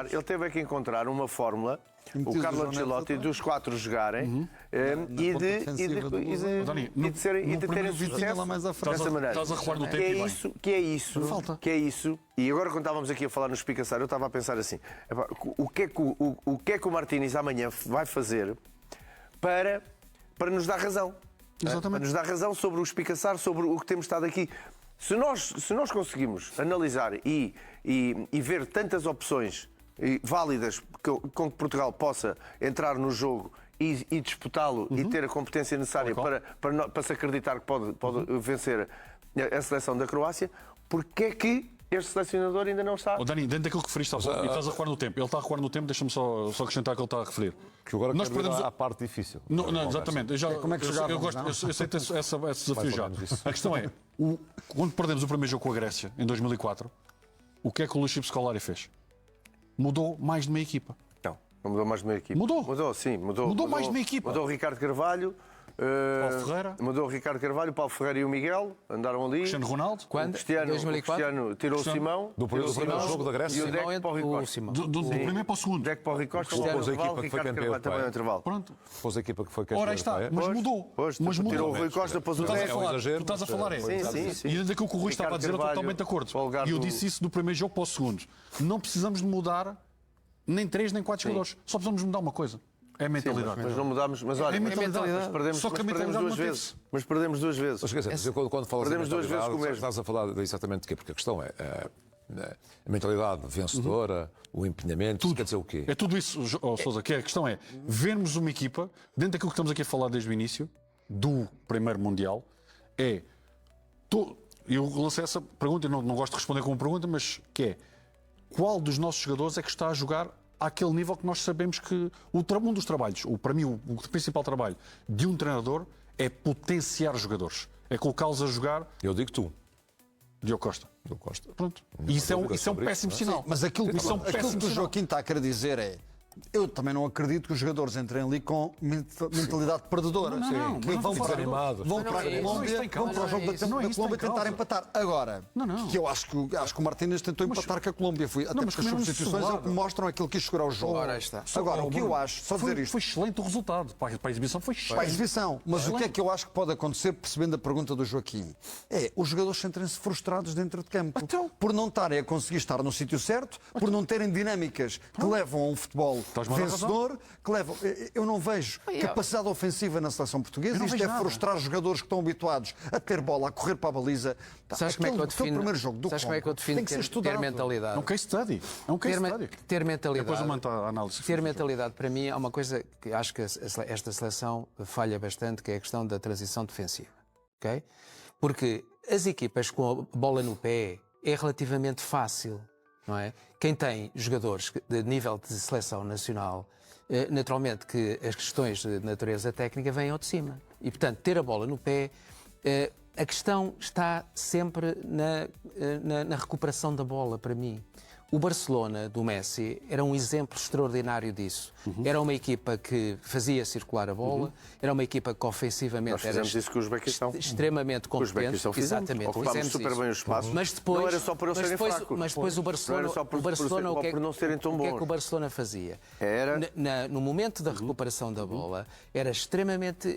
Ele teve que encontrar uma fórmula. O Carlo Ancelotti dos 4 jogarem e de terem sucesso dessa maneira. Estás a recuar no tempo que é isso. E agora quando estávamos aqui a falar no espicaçar, eu estava a pensar assim, o que é que o Martínez amanhã vai fazer para nos dar razão? Exatamente. Para nos dar razão sobre o espicaçar, sobre o que temos estado aqui. Se nós conseguimos analisar e ver tantas opções válidas com que Portugal possa entrar no jogo e disputá-lo e ter a competência necessária para se acreditar que pode vencer a seleção da Croácia, porque é que este selecionador ainda não está? Dani, dentro daquilo que referiste, estás a recuar no tempo. Ele está a recuar no tempo, deixa-me só acrescentar o que ele está a referir. Que agora nós perdemos a parte difícil. Não, exatamente. Como é que eu aceito esse desafio já. A questão é, quando perdemos o primeiro jogo com a Grécia, em 2004, o que é que o Luís Scolari fez? Mudou mais de meia equipa. Não mudou mais de meia equipa. Mudou, sim. Mudou mais de meia equipa. Mudou o Ricardo Carvalho. Paulo Ferreira. Mudou o Ricardo Carvalho, o Paulo Ferreira e o Miguel andaram ali. Cristiano Ronaldo. Quando? O Cristiano tirou o Simão. Do primeiro jogo da Grécia. E o Deco para o Rui Costa. Do primeiro para o segundo. Deco para o Rui Costa. Pôs a equipa que foi campeão. Também no intervalo. Pronto. Pôs a equipa que foi campeão. Ora, aí está. Mas mudou. Tirou o Rui Costa, pôs o Deco. Tu estás a falar, Sim. E daquilo que o Rui estava a dizer, eu estou totalmente de acordo. E eu disse isso do primeiro jogo para o segundo. Não precisamos de mudar nem 3 nem 4 jogadores. Só precisamos mudar uma coisa. É a mentalidade. Mas não mudámos. Mas olha, perdemos duas vezes. Mas perdemos duas vezes. Mas, quer dizer, quando falas perdemos duas vezes com o mesmo. Estás a falar exatamente de quê? Porque a questão é a mentalidade vencedora, o empenhamento, tudo. Quer dizer o quê? É tudo isso, Sousa, que a questão é vermos uma equipa, dentro daquilo que estamos aqui a falar desde o início, do primeiro Mundial, eu lancei essa pergunta, e não gosto de responder com uma pergunta, mas que é, qual dos nossos jogadores é que está a jogar àquele nível que nós sabemos que um dos trabalhos, para mim o principal trabalho de um treinador é potenciar jogadores, é colocá-los a jogar. Eu digo tu. Diogo Costa. Do Costa. Pronto. E isso é um péssimo sinal. Mas aquilo que Isso é um o péssimo que o sinal. Joaquim está a querer dizer é: eu também não acredito que os jogadores entrem ali com mentalidade perdedora. Não, Que mas vão não para, desanimados. vão para a Não é isso. Colômbia, Não, isso tem vão para o causa. jogo Não é da isso. Não é isso, Colômbia tem tentar causa. empatar. Agora, Não. que eu acho que o Martínez tentou empatar com a Colômbia. Até mas porque as comeram-nos substituições é o que suado. mostram aquilo que quis segurar o jogo. Ora, aí está. Agora, o que eu acho, só dizer isto, Foi excelente o resultado. Para a exibição foi excelente. para a exibição. Mas o que é que eu acho que pode acontecer, percebendo a pergunta do Joaquim? É os jogadores sentem-se frustrados dentro de campo. Então? Por não estarem a conseguir estar no sítio certo, por não terem dinâmicas que levam a um futebol Estás-me a dar vencedor, que levam. Eu não vejo capacidade ofensiva na seleção portuguesa. Eu não Isto vejo é nada. frustrar os jogadores que estão habituados a ter bola, a correr para a baliza. Sabes como é que eu Aquele defino? primeiro jogo do Sabes como é que eu Congo defino tem que ser ter estudado. mentalidade? É um case study. É um case study. Ter mentalidade. Depois eu mando a análise. Ter mentalidade, para mim, é uma coisa que acho que esta seleção falha bastante, que é a questão da transição defensiva. Ok? Porque as equipas com a bola no pé é relativamente fácil, não é? Quem tem jogadores de nível de seleção nacional, naturalmente que as questões de natureza técnica vêm ao de cima. E, portanto, ter a bola no pé, a questão está sempre na recuperação da bola, para mim. O Barcelona do Messi era um exemplo extraordinário disso. Era uma equipa que fazia circular a bola, era uma equipa que ofensivamente Nós fizemos isso com o Uzbequistão. extremamente Com o competente. Uzbequistão fizemos. Exatamente, Ocupámos fizemos super isso. bem o espaço. Mas depois, não era só por eles serem fracos. Mas depois o Barcelona, Não era só por- o Barcelona por o que é por não serem tão o que é que bons. o Barcelona fazia? Era- No momento da recuperação da bola, era extremamente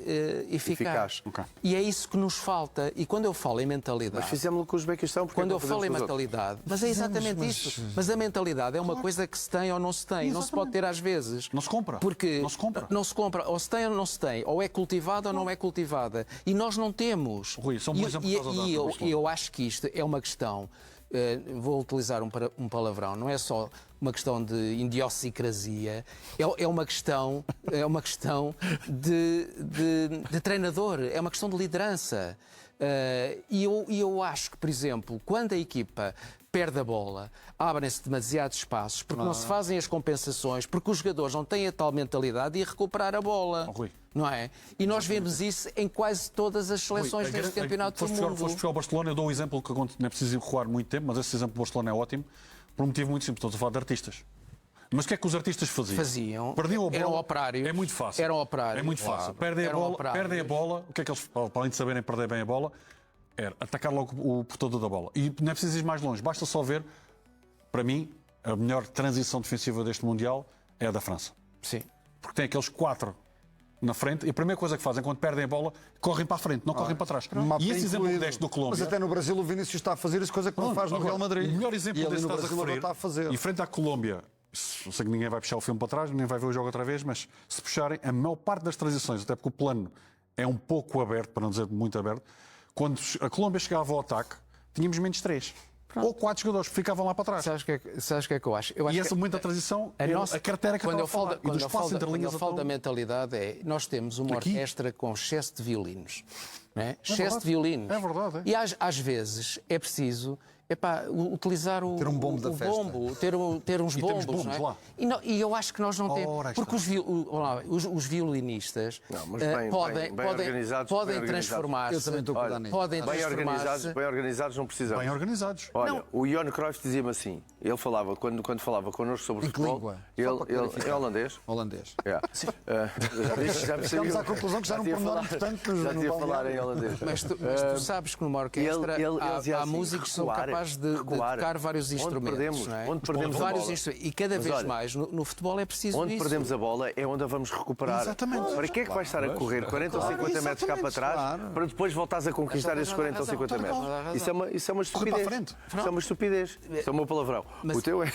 eficaz. Eficaz. Ok. E é isso que nos falta. E quando eu falo em mentalidade, Mas fizemos-lo com o Uzbequistão. porque quando não eu falo em fazemos com os outros? mentalidade, mas é exatamente isso. Mas a mentalidade é uma coisa que se tem ou não se tem. Não se pode ter às vezes. Não se compra. Porque Não se compra. não se compra. Ou se tem ou não se tem. Ou é cultivada ou não é cultivada. E nós não temos. Rui, só um bom exemplo por causa da Barcelona. E eu acho que isto é uma questão, vou utilizar um palavrão, não é só uma questão de idiosincrasia, é uma questão de treinador, é uma questão de liderança. E eu acho que, por exemplo, quando a equipa perde a bola, abrem-se demasiados espaços, porque não se fazem as compensações, porque os jogadores não têm a tal mentalidade de ir recuperar a bola. Rui. Não é? E nós vemos isso em quase todas as seleções deste campeonato do mundo. Foste buscar o Barcelona, eu dou o exemplo que não é preciso recuar muito tempo, mas esse exemplo do Barcelona é ótimo, por um motivo muito simples. Estou a falar de artistas. Mas o que é que os artistas faziam? Perdiam a bola. Eram operários. É muito fácil. Eram operários. É muito fácil. Perdem Eram a operários. bola. O que é que eles, para além de saberem perder bem a bola, era atacar logo o portador da bola. E não é preciso ir mais longe. Basta só ver, para mim, a melhor transição defensiva deste Mundial é a da França. Sim. Porque tem aqueles 4 na frente e a primeira coisa que fazem quando perdem a bola, correm para a frente, não correm para trás. Mapa E esse exemplo que incluído. deste do Colômbia... Mas até no Brasil o Vinícius está a fazer isso, coisa que não faz no Agora, Real Madrid. O melhor exemplo e ali desse no que estás a Brasil agora referir, está a fazer. e frente à Colômbia, sei que ninguém vai puxar o filme para trás, nem vai ver o jogo outra vez, mas se puxarem, a maior parte das transições, até porque o plano é um pouco aberto, para não dizer muito aberto, quando a Colômbia chegava ao ataque, tínhamos menos 3. Ou 4 jogadores que ficavam lá para trás. Sabes o que é que eu acho? Eu acho E essa que muita transição, a carteira que quando eu falo, e do espaço entre linhas eu falo da então- mentalidade é nós temos uma Aqui? orquestra com excesso de violinos, não é? Excesso verdade. de violinos. É verdade, é. E às vezes é preciso utilizar o Ter um bombo da festa. bombo, ter uns E temos bombos, bombos não é? lá. E eu acho que nós não temos, Ora, aí porque os violinistas Não, mas bem organizados, podem bem transformar-se, Eu também estou a concordar nisso. podem Bem transformar-se. organizados não precisamos. Bem organizados. Olha, o Johan Cruyff dizia-me assim, ele falava, quando falava connosco sobre Em que futebol, língua? ele, Só para ele clarificar. é holandês. Holandês. Já me Chegamos à conclusão que já não tinha pormenor falado- importante nos- já no tinha falar balneário. em holandês. Mas tu sabes que numa orquestra Ele dizia há assim, músicos que são recuar, capazes de recuar. tocar vários Onde instrumentos. perdemos- não é? onde perdemos a vários bola. instrumentos. E cada Mas vez olha, mais no futebol é preciso Onde isso. perdemos a bola é onde a vamos recuperar. Exatamente. Para que é que vais estar a correr 40 ou 50 metros cá para trás para depois voltares a conquistar esses 40 ou 50 metros? Isso é uma Correr para a estupidez. frente. Isso é uma estupidez. Isso é o meu palavrão. O teu é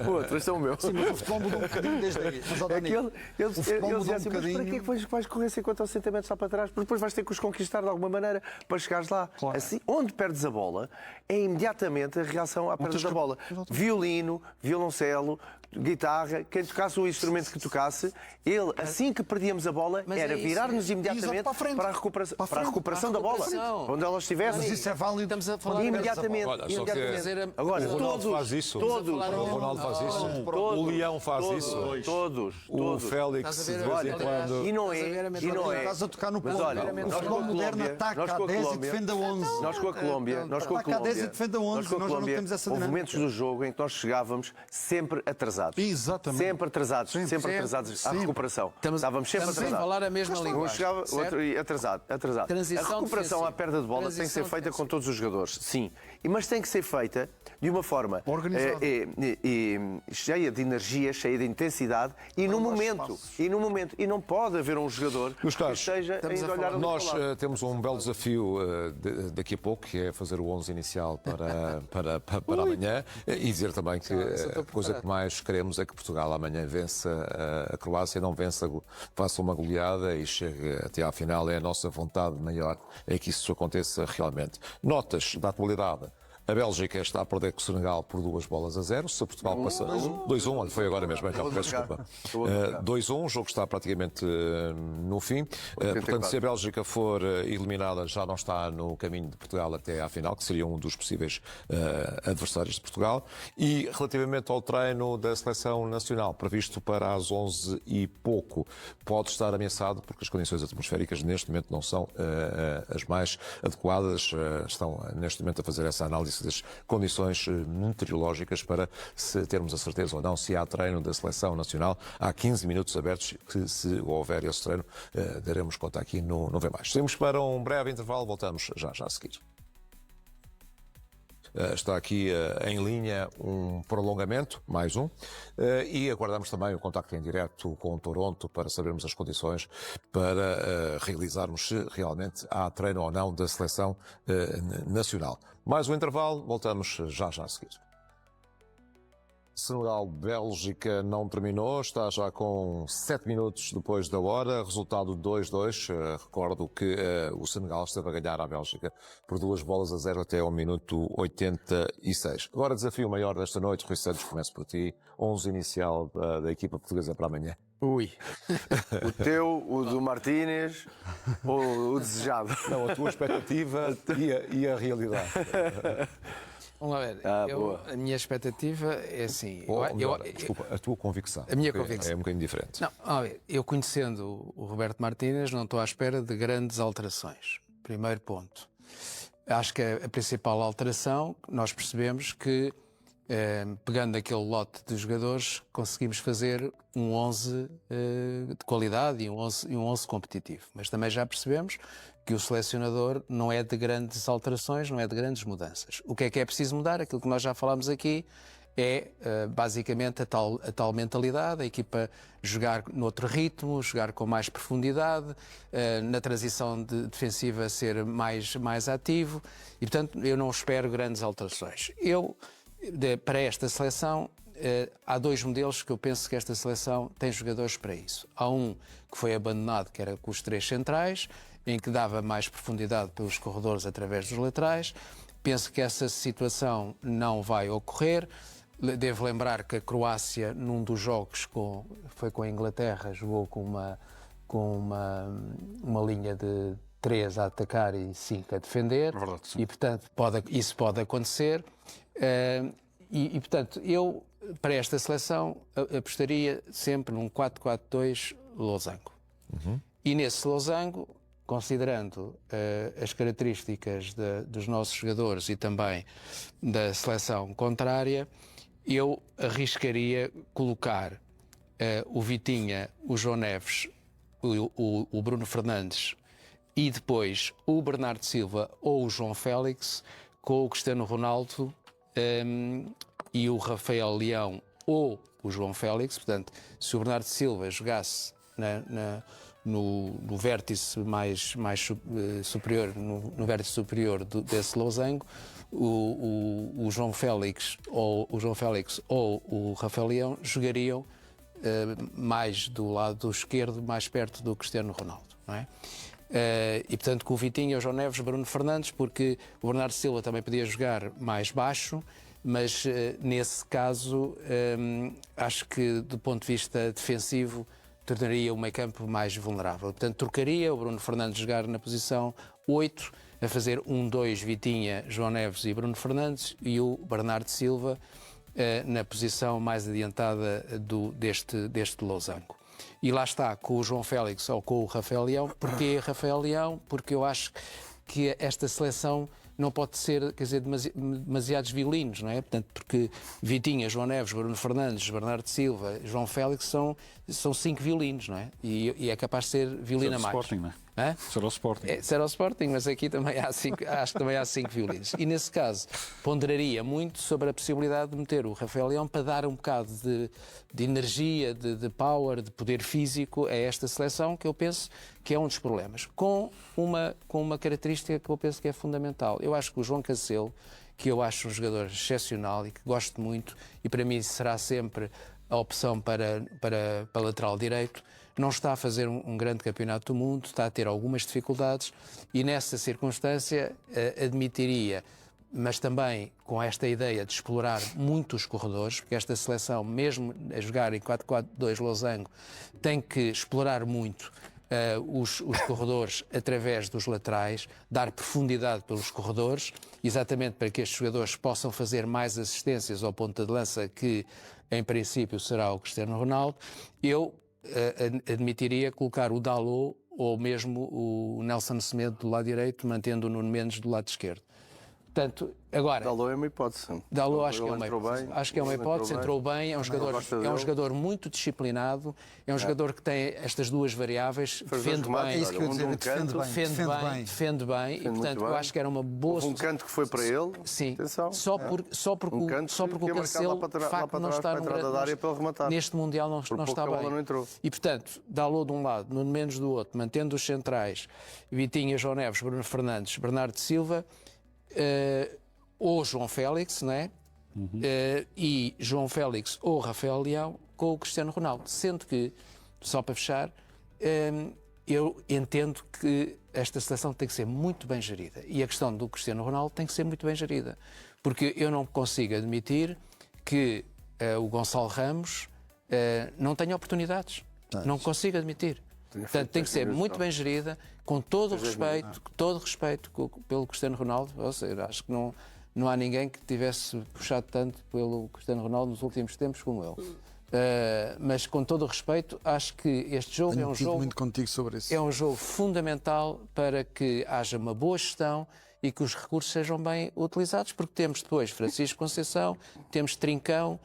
o outro, este é o meu. Sim, mas o futebol mudou um bocadinho desde aí. Mas, ó, É Dani, que ele o futebol mudou dizia um assim, mas para bocadinho. que é que vais correr 50 ou 60 metros lá para trás? Porque depois vais ter que os conquistar de alguma maneira para chegares lá. Claro. Assim, onde perdes a bola é imediatamente a reação à perda da bola. Violino, violoncelo, guitarra, quem tocasse o instrumento que tocasse, ele, assim que perdíamos a bola, Mas era é isso, virar-nos imediatamente Exato, para a frente. para a recuperação, Para a frente. recuperação da bola, recuperação. onde ela estivesse. Mas isso é válido. Estamos a falar Imediatamente. Olha, só que imediatamente. Agora, o Ronaldo todos, faz isso. todos, O Ronaldo faz isso. O Leão faz isso. todos, O Félix, Estás de a ver? vez em Aliás, quando. E não Estás a ver a é, mesma e não coisa. é. Estás a tocar no Mas ponto. olha, O nós com futebol a moderno Colômbia, ataca nós a com a 10 e Colômbia, defende a 11. Nós com a Colômbia, Ataca a 10 e defende a 11, nós com a nós já não Colômbia, temos essa houve dinâmica. momentos do jogo em que nós chegávamos sempre atrasados. Exatamente. Sempre atrasados, sempre atrasados à Sempre. recuperação. Estamos sempre a atrasados. falar a mesma Um linguagem. chegava, o certo? outro ia atrasado. Transição A recuperação defensiva. à perda de bola tem que ser Transição feita com defensiva. todos os jogadores, sim. Mas tem que ser feita de uma forma Organizada. cheia de energia, cheia de intensidade e no momento. E não pode haver um jogador Meus que caros, esteja ainda a olhar ali Nós para o lado. temos um belo desafio daqui a pouco, que é fazer o 11 inicial para amanhã e dizer também que a coisa que mais queremos é que Portugal amanhã vença a Croácia, não vença, faça uma goleada e chegue até à final. É a nossa vontade maior, é que isso aconteça realmente. Notas da atualidade. A Bélgica está a perder com o Senegal por 2-0. Se Portugal passa 2-1, olha, foi agora mesmo, então, peço desculpa. 2-1, o jogo está praticamente no fim. Portanto, se a Bélgica for eliminada, já não está no caminho de Portugal até à final, que seria um dos possíveis adversários de Portugal. E relativamente ao treino da seleção nacional, previsto para as 11 e pouco, pode estar ameaçado porque as condições atmosféricas neste momento não são as mais adequadas. Estão neste momento a fazer essa análise das condições meteorológicas para se termos a certeza ou não se há treino da seleção nacional. Há 15 minutos abertos que, se houver esse treino, daremos conta aqui no Não Vê Mais. Saímos para um breve intervalo, voltamos já a seguir. Está aqui em linha um prolongamento, mais um, e aguardamos também o contacto em direto com Toronto para sabermos as condições para realizarmos se realmente há treino ou não da seleção nacional. Mais um intervalo, voltamos já a seguir. Senegal-Bélgica não terminou, está já com 7 minutos depois da hora, resultado 2-2. Recordo que o Senegal esteve a ganhar à Bélgica por 2-0 até ao minuto 86. Agora, desafio maior desta noite, Rui Santos, começo por ti. 11 inicial da equipa portuguesa para amanhã. Ui. O teu, o do Martínez, o desejado. Não, a tua expectativa e a realidade. Vamos lá ver. Boa. A minha expectativa é assim. Ou melhor, desculpa, a tua convicção. A minha porque convicção. É um bocadinho diferente. Não, vamos lá ver. Eu conhecendo o Roberto Martínez, não estou à espera de grandes alterações. Primeiro ponto. Acho que a principal alteração, nós percebemos que, pegando aquele lote de jogadores, conseguimos fazer um 11 de qualidade e um 11 competitivo. Mas também já percebemos que o selecionador não é de grandes alterações, não é de grandes mudanças. O que é preciso mudar? Aquilo que nós já falámos aqui é basicamente a tal mentalidade, a equipa jogar noutro ritmo, jogar com mais profundidade, na transição defensiva ser mais ativo e, portanto, eu não espero grandes alterações. Para esta seleção, há dois modelos que eu penso que esta seleção tem jogadores para isso. Há um que foi abandonado, que era com os 3 centrais, em que dava mais profundidade pelos corredores através dos laterais. Penso que essa situação não vai ocorrer. Devo lembrar que a Croácia, num dos jogos foi com a Inglaterra, jogou com uma linha de 3 a atacar e 5 a defender. É verdade, sim. E, portanto, isso pode acontecer. E, portanto, eu, para esta seleção, apostaria sempre num 4-4-2 losango. E nesse losango, considerando as características dos nossos jogadores e também da seleção contrária, eu arriscaria colocar o Vitinha, o João Neves, o Bruno Fernandes e depois o Bernardo Silva ou o João Félix com o Cristiano Ronaldo e o Rafael Leão ou o João Félix. Portanto, se o Bernardo Silva jogasse no vértice mais superior, no vértice superior desse losango, o João Félix ou o Rafael Leão jogariam mais do lado esquerdo, mais perto do Cristiano Ronaldo, não é? E portanto com o Vitinho, o João Neves, Bruno Fernandes, porque o Bernardo Silva também podia jogar mais baixo mas nesse caso acho que do ponto de vista defensivo tornaria o meio-campo mais vulnerável. Portanto, trocaria o Bruno Fernandes jogar na posição 8, a fazer 1-2 Vitinha, João Neves e Bruno Fernandes, e o Bernardo Silva na posição mais adiantada deste losango. E lá está, com o João Félix ou com o Rafael Leão. Porquê Rafael Leão? Porque eu acho que esta seleção não pode ser, quer dizer, demasiados violinos, não é? Portanto, porque Vitinha, João Neves, Bruno Fernandes, Bernardo Silva, João Félix são 5 violinos, não é? E é capaz de ser violino a mais. Sporting, não é? Hã? Será o Sporting. Será o Sporting, mas aqui também acho que também há 5 violinos. E nesse caso, ponderaria muito sobre a possibilidade de meter o Rafael Leão para dar um bocado de energia, de power, de poder físico a esta seleção, que eu penso que é um dos problemas. Com uma característica que eu penso que é fundamental. Eu acho que o João Cancelo, que eu acho um jogador excepcional e que gosto muito, e para mim será sempre a opção para lateral direito, não está a fazer um grande campeonato do mundo, está a ter algumas dificuldades e nessa circunstância admitiria, mas também com esta ideia de explorar muito os corredores, porque esta seleção, mesmo a jogar em 4-4-2 losango, tem que explorar muito os corredores através dos laterais, dar profundidade pelos corredores, exatamente para que estes jogadores possam fazer mais assistências ao ponta de lança, que em princípio será o Cristiano Ronaldo. Eu admitiria colocar o Dalot ou mesmo o Nelson Semedo do lado direito, mantendo o Nuno Mendes do lado esquerdo. Portanto, agora... Dalot é uma hipótese. Dalot acho que é uma hipótese. Acho que é uma hipótese, entrou bem, é um jogador muito disciplinado, é um jogador que tem estas duas variáveis, defende bem, e portanto eu acho que era uma boa... Um canto que foi para ele, sim, atenção, só porque o Cancelo de facto não está neste Mundial não está bem. E portanto, Dalot de um lado, Nuno Mendes do outro, mantendo os centrais, Vitinha, João Neves, Bruno Fernandes, Bernardo Silva, ou João Félix, não é? E João Félix ou Rafael Leão com o Cristiano Ronaldo. Sendo que, só para fechar, eu entendo que esta seleção tem que ser muito bem gerida. E a questão do Cristiano Ronaldo tem que ser muito bem gerida. Porque eu não consigo admitir que o Gonçalo Ramos não tenha oportunidades. Não consigo admitir. Portanto, tem que ser muito bem gerida, com todo o respeito pelo Cristiano Ronaldo. Ou seja, acho que não há ninguém que tivesse puxado tanto pelo Cristiano Ronaldo nos últimos tempos como ele. Mas com todo o respeito, acho que este jogo é um jogo muito contigo sobre isso. É um jogo fundamental para que haja uma boa gestão e que os recursos sejam bem utilizados, porque temos depois Francisco Conceição, temos Trincão,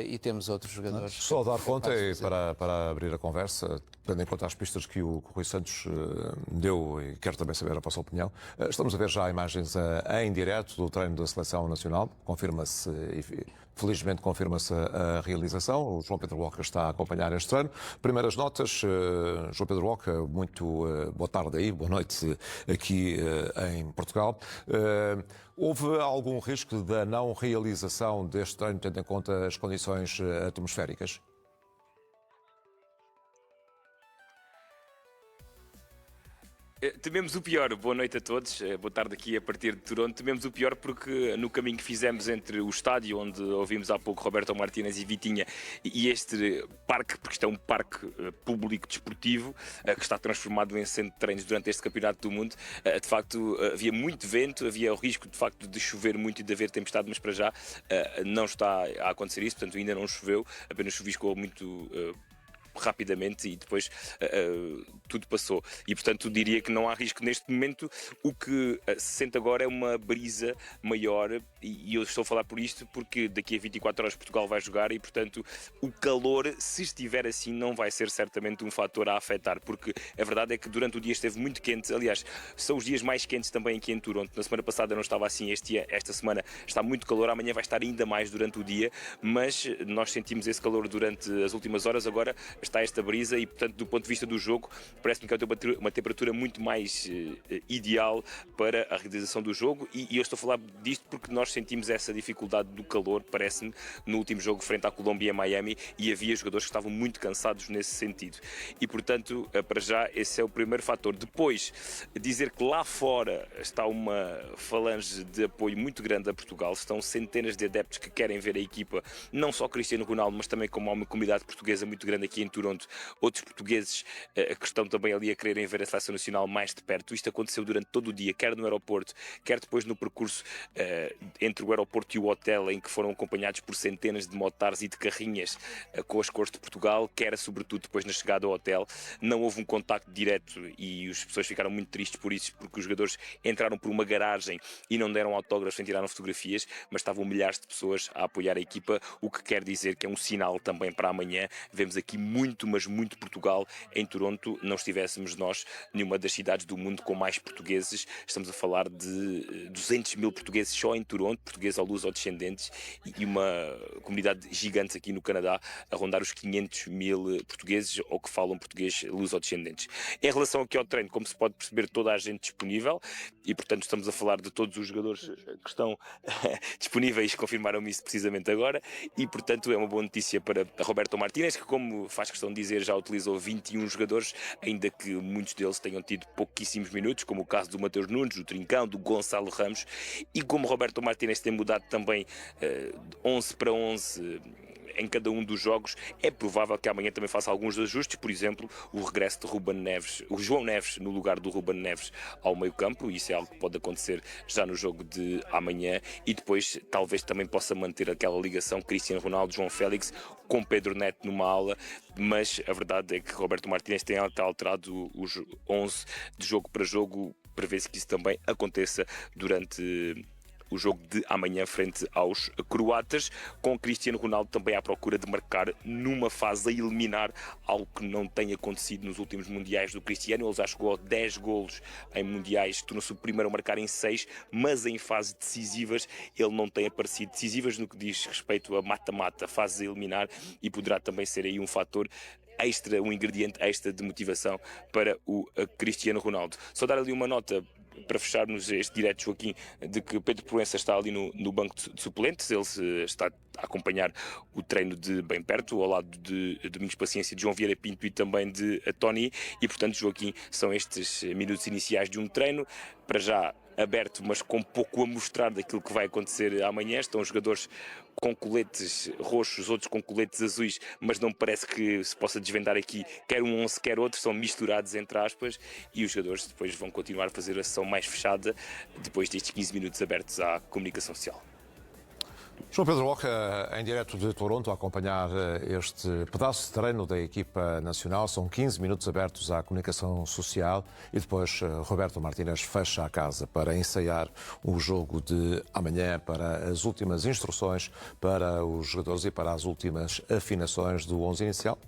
e temos outros jogadores. Só dar conta, e para abrir a conversa, tendo em conta as pistas que o Rui Santos deu, e quero também saber a vossa opinião, estamos a ver já imagens em direto do treino da Seleção Nacional, confirma-se, felizmente confirma-se a realização, o João Pedro Roca está a acompanhar este treino. Primeiras notas, João Pedro Roca, muito boa tarde aí, boa noite aqui em Portugal. Houve algum risco da não realização deste treino, tendo em conta as condições atmosféricas? Tememos o pior. Boa noite a todos. Boa tarde aqui a partir de Toronto. Tememos o pior porque no caminho que fizemos entre o estádio, onde ouvimos há pouco Roberto Martínez e Vitinha, e este parque, porque isto é um parque público desportivo, que está transformado em centro de treinos durante este Campeonato do Mundo, de facto havia muito vento, havia o risco de facto de chover muito e de haver tempestade, mas para já não está a acontecer isso, portanto ainda não choveu, apenas chuviscou muito rapidamente e depois tudo passou. E portanto diria que não há risco neste momento. O que se sente agora é uma brisa maior, e eu estou a falar por isto porque daqui a 24 horas Portugal vai jogar e portanto o calor, se estiver assim, não vai ser certamente um fator a afetar, porque a verdade é que durante o dia esteve muito quente. Aliás, são os dias mais quentes também aqui em Toronto. Na semana passada não estava assim, esta semana está muito calor, amanhã vai estar ainda mais durante o dia, mas nós sentimos esse calor durante as últimas horas. Agora está esta brisa e, portanto, do ponto de vista do jogo, parece-me que é uma temperatura muito mais ideal para a realização do jogo e eu estou a falar disto porque nós sentimos essa dificuldade do calor, parece-me, no último jogo frente à Colômbia em Miami e havia jogadores que estavam muito cansados nesse sentido. E, portanto, para já, esse é o primeiro fator. Depois, dizer que lá fora está uma falange de apoio muito grande a Portugal, estão centenas de adeptos que querem ver a equipa, não só Cristiano Ronaldo, mas também como há uma comunidade portuguesa muito grande aqui em Toronto, outros portugueses que estão também ali a quererem ver a seleção nacional mais de perto. Isto aconteceu durante todo o dia, quer no aeroporto, quer depois no percurso entre o aeroporto e o hotel, em que foram acompanhados por centenas de motares e de carrinhas com as cores de Portugal, quer sobretudo depois na chegada ao hotel. Não houve um contacto direto e as pessoas ficaram muito tristes por isso, porque os jogadores entraram por uma garagem e não deram autógrafos nem tiraram fotografias, mas estavam milhares de pessoas a apoiar a equipa, o que quer dizer que é um sinal também para amanhã. Vemos aqui muito, mas muito Portugal em Toronto. Não estivéssemos nós nenhuma das cidades do mundo com mais portugueses. Estamos a falar de 200 mil portugueses só em Toronto, portugueses ou luso-descendentes, e uma comunidade gigante aqui no Canadá a rondar os 500 mil portugueses ou que falam português luso-descendentes. Em relação aqui ao treino, como se pode perceber, toda a gente disponível e, portanto, estamos a falar de todos os jogadores que estão disponíveis, confirmaram-me isso precisamente agora e, portanto, é uma boa notícia para Roberto Martínez, que, como faz questão de dizer, já utilizou 21 jogadores, ainda que muitos deles tenham tido pouquíssimos minutos, como o caso do Mateus Nunes, do Trincão, do Gonçalo Ramos, e como Roberto Martínez tem mudado também 11 para 11 em cada um dos jogos, é provável que amanhã também faça alguns ajustes, por exemplo, o regresso de Ruben Neves, o João Neves no lugar do Ruben Neves ao meio-campo, isso é algo que pode acontecer já no jogo de amanhã, e depois talvez também possa manter aquela ligação Cristiano Ronaldo, João Félix, com Pedro Neto numa ala, mas a verdade é que Roberto Martínez tem alterado os 11 de jogo para jogo, prevê-se que isso também aconteça durante o jogo de amanhã frente aos croatas, com Cristiano Ronaldo também à procura de marcar numa fase a eliminar, algo que não tem acontecido nos últimos mundiais do Cristiano. Ele já chegou a 10 golos em mundiais, tornou-se o primeiro a marcar em 6, mas em fases decisivas ele não tem aparecido. Decisivas no que diz respeito a mata-mata, fases a eliminar, e poderá também ser aí um fator extra, um ingrediente extra de motivação para o Cristiano Ronaldo. Só dar ali uma nota para fecharmos este direto, Joaquim, de que Pedro Proença está ali no banco de suplentes. Ele está a acompanhar o treino de bem perto, ao lado de Domingos Paciência, de João Vieira Pinto e também de Tony, e portanto, Joaquim, são estes minutos iniciais de um treino, para já aberto, mas com pouco a mostrar daquilo que vai acontecer amanhã. Estão os jogadores com coletes roxos, outros com coletes azuis, mas não parece que se possa desvendar aqui quer um 11, quer outro, são misturados entre aspas, e os jogadores depois vão continuar a fazer a sessão mais fechada depois destes 15 minutos abertos à comunicação social. João Pedro Oca, em direto de Toronto, a acompanhar este pedaço de treino da equipa nacional. São 15 minutos abertos à comunicação social e depois Roberto Martínez fecha a casa para ensaiar o jogo de amanhã, para as últimas instruções para os jogadores e para as últimas afinações do 11 inicial.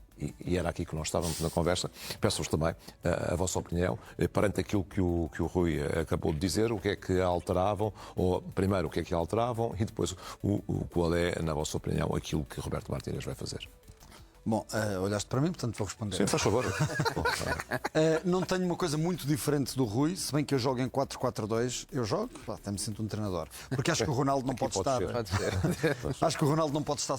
E era aqui que nós estávamos na conversa. Peço-vos também a vossa opinião perante aquilo que o Rui acabou de dizer, o que é que alteravam, ou primeiro o que é que alteravam e depois qual é, na vossa opinião, aquilo que Roberto Martínez vai fazer. Bom, olhaste para mim, portanto vou responder. Sim, faz favor. Não tenho uma coisa muito diferente do Rui, se bem que eu jogo em 4-4-2, eu jogo, até me sinto um treinador. Porque acho que o Ronaldo não pode estar. Acho que o Ronaldo não pode estar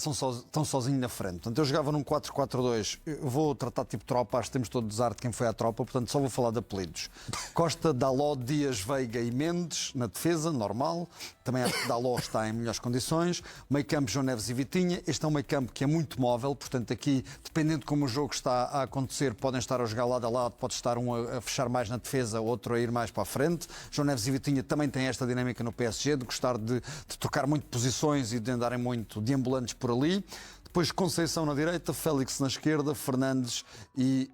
tão sozinho na frente. Portanto, eu jogava num 4-4-2, eu vou tratar tipo tropa, acho que temos todo o desarte de quem foi à tropa, portanto só vou falar de apelidos. Costa, Daló, Dias, Veiga e Mendes na defesa, normal. Também acho que Daló está em melhores condições. Meio campo, João Neves e Vitinha. Este é um meio campo que é muito móvel, portanto aqui, dependendo de como o jogo está a acontecer, podem estar a jogar lado a lado, pode estar um a fechar mais na defesa, outro a ir mais para a frente. João Neves e Vitinha também têm esta dinâmica no PSG, de gostar de trocar muito posições e de andarem muito deambulantes por ali. Depois Conceição na direita, Félix na esquerda, Fernandes e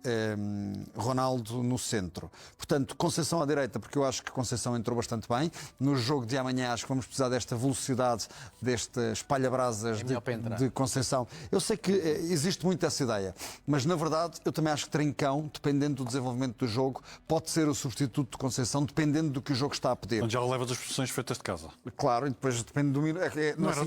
Ronaldo no centro. Portanto, Conceição à direita, porque eu acho que Conceição entrou bastante bem. No jogo de amanhã acho que vamos precisar desta velocidade, deste espalha-brasas de Conceição. Eu sei que existe muito essa ideia, mas na verdade eu também acho que Trincão, dependendo do desenvolvimento do jogo, pode ser o substituto de Conceição, dependendo do que o jogo está a pedir. Então já leva das posições feitas de casa. Claro, e depois depende do minuto.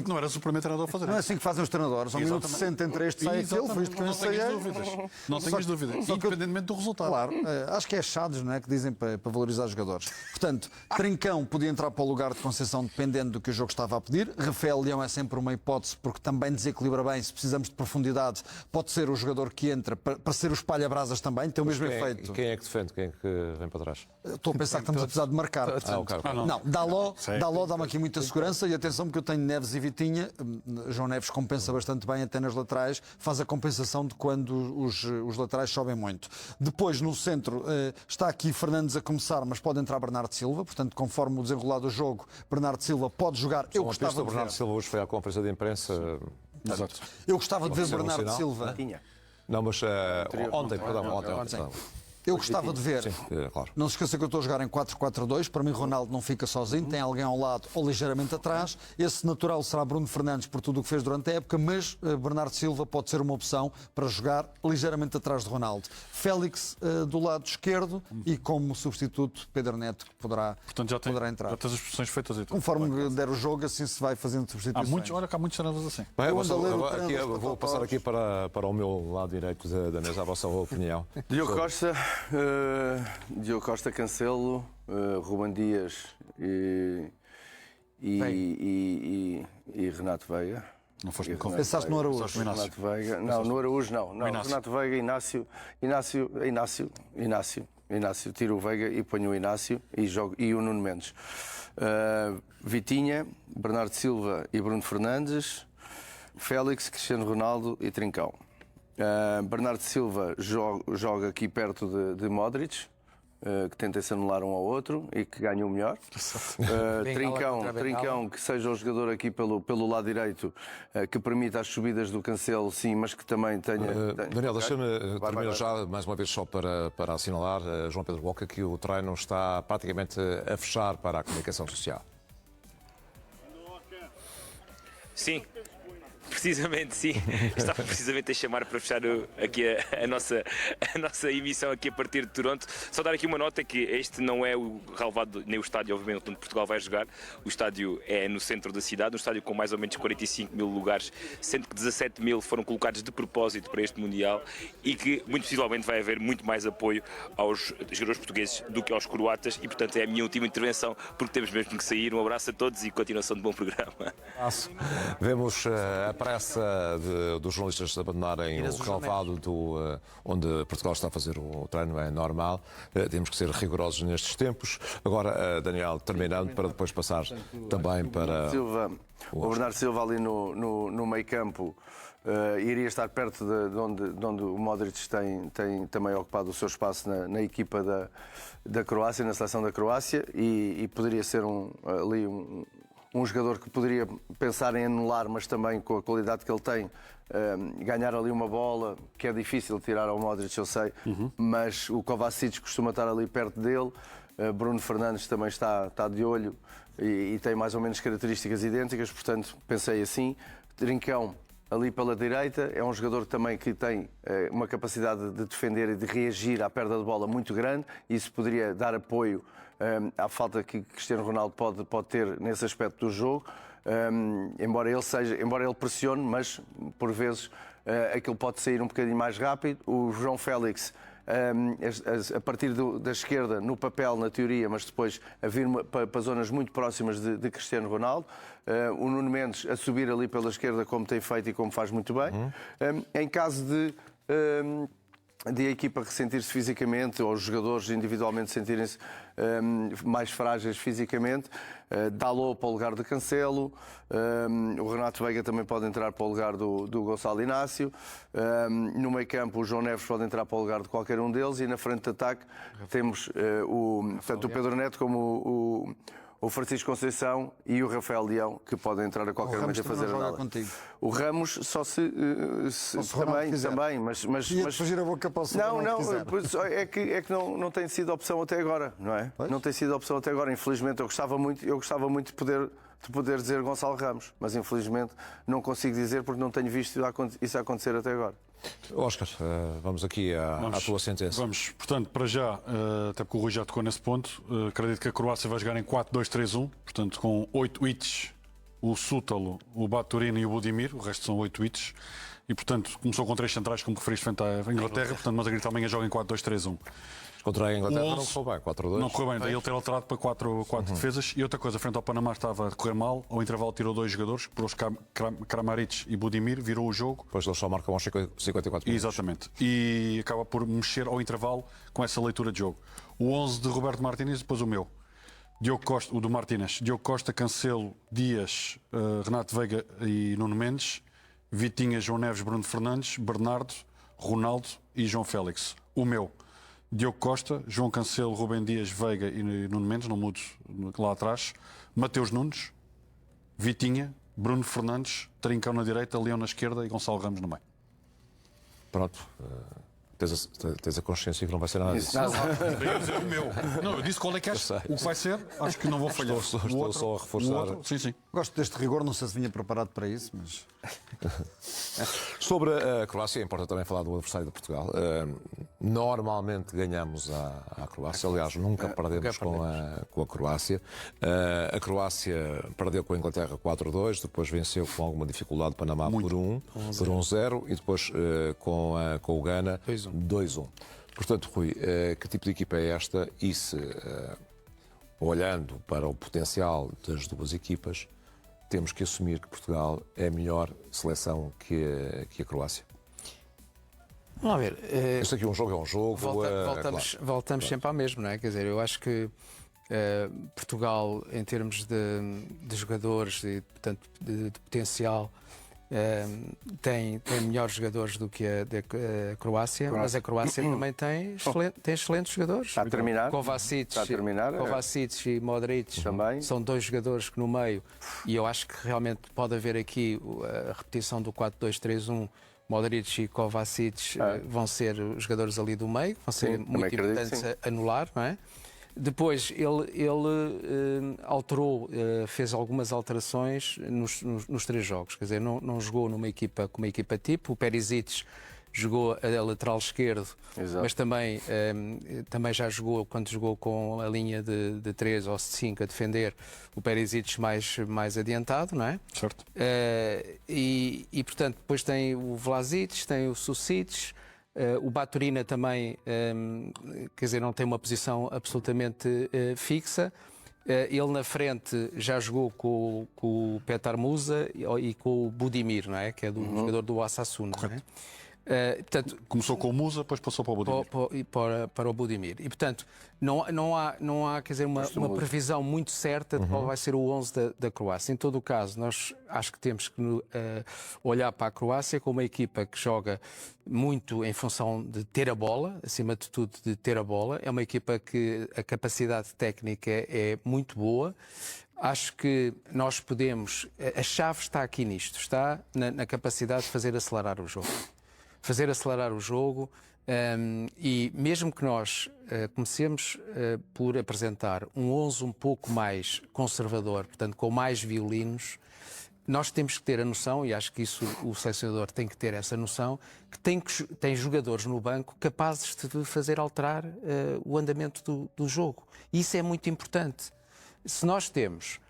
Não era suplemento treinador a fazer. Não é assim que fazem os treinadores. Ao minuto decente entre este e aquele, foi isto que eu Não tenhas ensaiei. dúvidas. Não tenhas dúvidas. só que eu- Independentemente do resultado. Claro, acho que é achados, não é, que dizem para valorizar os jogadores. Portanto, Trincão podia entrar para o lugar de Conceição dependendo do que o jogo estava a pedir. Rafael Leão é sempre uma hipótese porque também desequilibra bem. Se precisamos de profundidade, pode ser o jogador que entra para ser o espalha-brasas também, tem o mesmo efeito. Quem é que defende? Quem é que vem para trás? Estou a pensar que estamos a precisar de marcar. ok. Não, Daló dá-me aqui muita segurança e atenção porque eu tenho Neves e Vitinha. João Neves compensa bastante bem até nas laterais, faz a compensação de quando os laterais sobem muito. Depois no centro está aqui Fernandes a começar, mas pode entrar Bernardo Silva, portanto conforme o desenrolar do jogo, Bernardo Silva pode jogar. Eu gostava de Bernardo ver. Silva hoje foi à conferência de imprensa. Exato. Eu gostava de ver Oficial Bernardo nacional, Silva. Não, mas ontem, perdão. Eu gostava de ver. Sim, claro. Não se esqueça que eu estou a jogar em 4-4-2. Para mim, Ronaldo não fica sozinho, tem alguém ao lado ou ligeiramente atrás. Esse natural será Bruno Fernandes por tudo o que fez durante a época, mas Bernardo Silva pode ser uma opção para jogar ligeiramente atrás de Ronaldo. Félix do lado esquerdo e como substituto Pedro Neto, que poderá entrar. Já tens as posições feitas e tudo. Conforme der o jogo, assim se vai fazendo substituições. Olha que há muitos treinadores assim. Bem, Eu ando a ler o treino dos eu vou passar aqui para o meu lado direito da mesa, a vossa opinião. Diogo Costa, Cancelo, Ruben Dias e Renato Veiga. Não foste me Pensaste no Araújo? Renato Veiga. Não, no Araújo não. Renato Veiga, Inácio. Tiro o Veiga e ponho o Inácio e o Nuno Mendes. Vitinha, Bernardo Silva e Bruno Fernandes. Félix, Cristiano Ronaldo e Trincão. Bernardo Silva joga aqui perto de Modric, que tenta se anular um ao outro e que ganha o melhor. Trincão, que seja o jogador aqui pelo lado direito, que permita as subidas do Cancelo, sim, mas que também tenha... Daniel, deixa-me terminar já, mais uma vez, só para assinalar, João Pedro Boca, que o treino está praticamente a fechar para a comunicação social. Sim. Precisamente, sim. Estava precisamente a chamar para fechar aqui a nossa emissão aqui a partir de Toronto. Só dar aqui uma nota que este não é o relevado, nem o estádio, obviamente, onde Portugal vai jogar. O estádio é no centro da cidade, um estádio com mais ou menos 45 mil lugares, sendo que 17 mil foram colocados de propósito para este Mundial e que, muito possivelmente, vai haver muito mais apoio aos jogadores portugueses do que aos croatas e, portanto, é a minha última intervenção, porque temos mesmo que sair. Um abraço a todos e continuação de bom programa. Vemos a pressa dos jornalistas abandonarem o relevado onde Portugal está a fazer o treino, é normal. Temos que ser rigorosos nestes tempos. Agora, Daniel, terminando, para depois passar também para... O Bernardo Silva ali no meio campo iria estar perto de onde o Modric tem também ocupado o seu espaço na equipa da Croácia, na seleção da Croácia, e poderia ser um jogador que poderia pensar em anular, mas também com a qualidade que ele tem, ganhar ali uma bola, que é difícil tirar ao Modric, eu sei, mas o Kovacic costuma estar ali perto dele, Bruno Fernandes também está de olho e tem mais ou menos características idênticas, portanto pensei assim. Trincão ali pela direita é um jogador também que tem uma capacidade de defender e de reagir à perda de bola muito grande, e isso poderia dar apoio à falta que Cristiano Ronaldo pode ter nesse aspecto do jogo, embora ele pressione, mas por vezes aquilo pode sair um bocadinho mais rápido. O João Félix a partir da esquerda, no papel, na teoria, mas depois a vir para zonas muito próximas de Cristiano Ronaldo. O Nuno Mendes a subir ali pela esquerda, como tem feito e como faz muito bem. Em caso de a equipa ressentir-se fisicamente, ou os jogadores individualmente sentirem-se mais frágeis fisicamente, Dalot para o lugar de Cancelo, o Renato Veiga também pode entrar para o lugar do Gonçalo Inácio, no meio campo o João Neves pode entrar para o lugar de qualquer um deles, e na frente de ataque temos tanto o Pedro Neto como o Francisco Conceição e o Rafael Leão, que podem entrar a qualquer momento a fazer a nada. O Ramos só se também, mas fugir a boca para o é que não tem sido opção até agora, não é? Pois? Não tem sido opção até agora. Infelizmente, eu gostava muito de poder dizer Gonçalo Ramos, mas infelizmente não consigo dizer porque não tenho visto isso acontecer até agora. Óscar, vamos aqui à tua sentença. Vamos, portanto, para já, até porque o Rui já tocou nesse ponto, acredito que a Croácia vai jogar em 4-2-3-1, portanto com 8 hits, o Sútalo, o Baturino e o Budimir, o resto são 8 hits. E, portanto, começou com 3 centrais, como referiste, frente à Inglaterra. Portanto, mas a Grita amanhã joga em 4-2-3-1. Contra a Inglaterra O não 11 correu bem, 4-2. Não correu bem, daí ele ter alterado para 4 defesas. E outra coisa, frente ao Panamá estava a correr mal. Ao intervalo tirou 2 jogadores, pôs Kramaric e Budimir, virou o jogo. Depois eles só marcam aos 54 minutos. Exatamente. E acaba por mexer ao intervalo com essa leitura de jogo. O 11 de Roberto Martínez, depois o meu. Diogo Costa, o do Martínez. Diogo Costa, Cancelo, Dias, Renato Veiga e Nuno Mendes. Vitinha, João Neves, Bruno Fernandes, Bernardo, Ronaldo e João Félix. O meu. Diogo Costa, João Cancelo, Rubem Dias, Veiga e Nuno Mendes, não mudo lá atrás. Mateus Nunes, Vitinha, Bruno Fernandes, Trincão na direita, Leão na esquerda e Gonçalo Ramos no meio. Pronto. Tens a consciência que não vai ser nada disso. O meu. Não, eu disse qual é que acho. O que vai ser, acho que não vou falhar. Estou só a reforçar. Sim. Gosto deste rigor, não sei se vinha preparado para isso, mas... Sobre a Croácia, importa também falar do adversário de Portugal. Normalmente ganhamos à Croácia, aliás, nunca perdemos com a Croácia. A Croácia perdeu com a Inglaterra 4-2, depois venceu com alguma dificuldade o Panamá por 1-0 e depois com o Ghana 2-1. Portanto, Rui, que tipo de equipa é esta? E se, olhando para o potencial das duas equipas, temos que assumir que Portugal é a melhor seleção que a Croácia? Vamos lá ver. Isto aqui um jogo é um jogo. Voltamos sempre ao mesmo, não é? Quer dizer, eu acho que Portugal, em termos de jogadores e, portanto, de potencial, tem melhores jogadores do que a Croácia, mas a Croácia também tem excelentes jogadores. Está a terminar. Kovacic e Modric também. São 2 jogadores que no meio, e eu acho que realmente pode haver aqui a repetição do 4-2-3-1. Modric e Kovacic vão ser os jogadores ali do meio, vão ser muito importantes a anular, não é? Depois ele alterou, fez algumas alterações nos 3 jogos. Quer dizer, não jogou numa equipa como uma equipa tipo. O Perisic jogou a lateral esquerdo, mas também já jogou, quando jogou com a linha de 3 ou 5 a defender, o Perisic mais adiantado, não é? Certo. E portanto, depois tem o Vlasic, tem o Susic. O Baturina também, quer dizer, não tem uma posição absolutamente fixa. Ele na frente já jogou com o Petar Musa e com o Budimir, não é? Que é do jogador do Osasuna. Não é? Portanto, começou com o Musa, depois passou para o Budimir. Para o Budimir. E, portanto, não há quer dizer, uma previsão muito certa de qual vai ser o 11 da Croácia. Em todo o caso, nós acho que temos que olhar para a Croácia como uma equipa que joga muito em função de ter a bola, acima de tudo de ter a bola. É uma equipa que a capacidade técnica é muito boa. Acho que nós podemos... A chave está aqui nisto, está na capacidade de fazer acelerar o jogo. E mesmo que nós comecemos por apresentar um 11 um pouco mais conservador, portanto com mais violinos, nós temos que ter a noção, e acho que isso o selecionador tem que ter essa noção, que tem jogadores no banco capazes de fazer alterar o andamento do jogo. E isso é muito importante. Se nós temos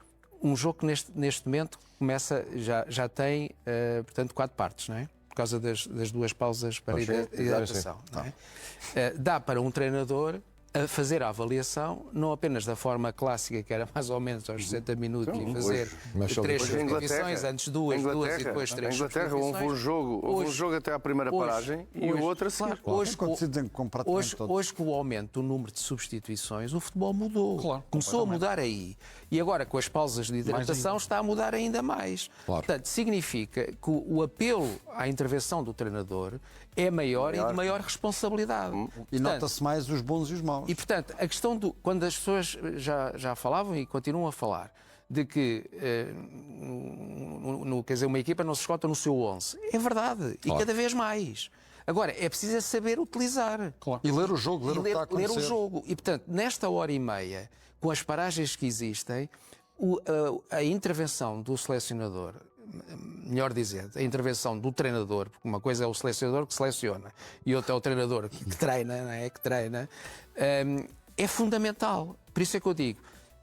um jogo que neste momento começa, já tem, portanto, 4 partes, não é? Por causa das 2 pausas para hidratação. Não é? Dá para um treinador a fazer a avaliação, não apenas da forma clássica, que era mais ou menos aos 60 minutos, e fazer 3 substituições, antes 2 e depois 3 substituições. Em Inglaterra houve um jogo até à primeira paragem e o outro a seguir. Hoje, com o aumento do número de substituições, o futebol mudou. Claro, começou a mudar aí. E agora, com as pausas de hidratação, está a mudar ainda mais. Claro. Portanto, significa que o apelo à intervenção do treinador é maior e de maior responsabilidade. E nota-se mais os bons e os maus. E, portanto, a questão quando as pessoas já falavam e continuam a falar de que quer dizer, uma equipa não se esgota no seu 11. É verdade. E cada vez mais. Agora, é preciso saber utilizar. Claro. E ler o jogo, ler o que está a acontecer. Ler o jogo. E, portanto, nesta hora e meia, com as paragens que existem, a intervenção do selecionador, melhor dizendo, a intervenção do treinador, porque uma coisa é o selecionador que seleciona e outra é o treinador que treina, não é? É fundamental. Por isso é que eu digo,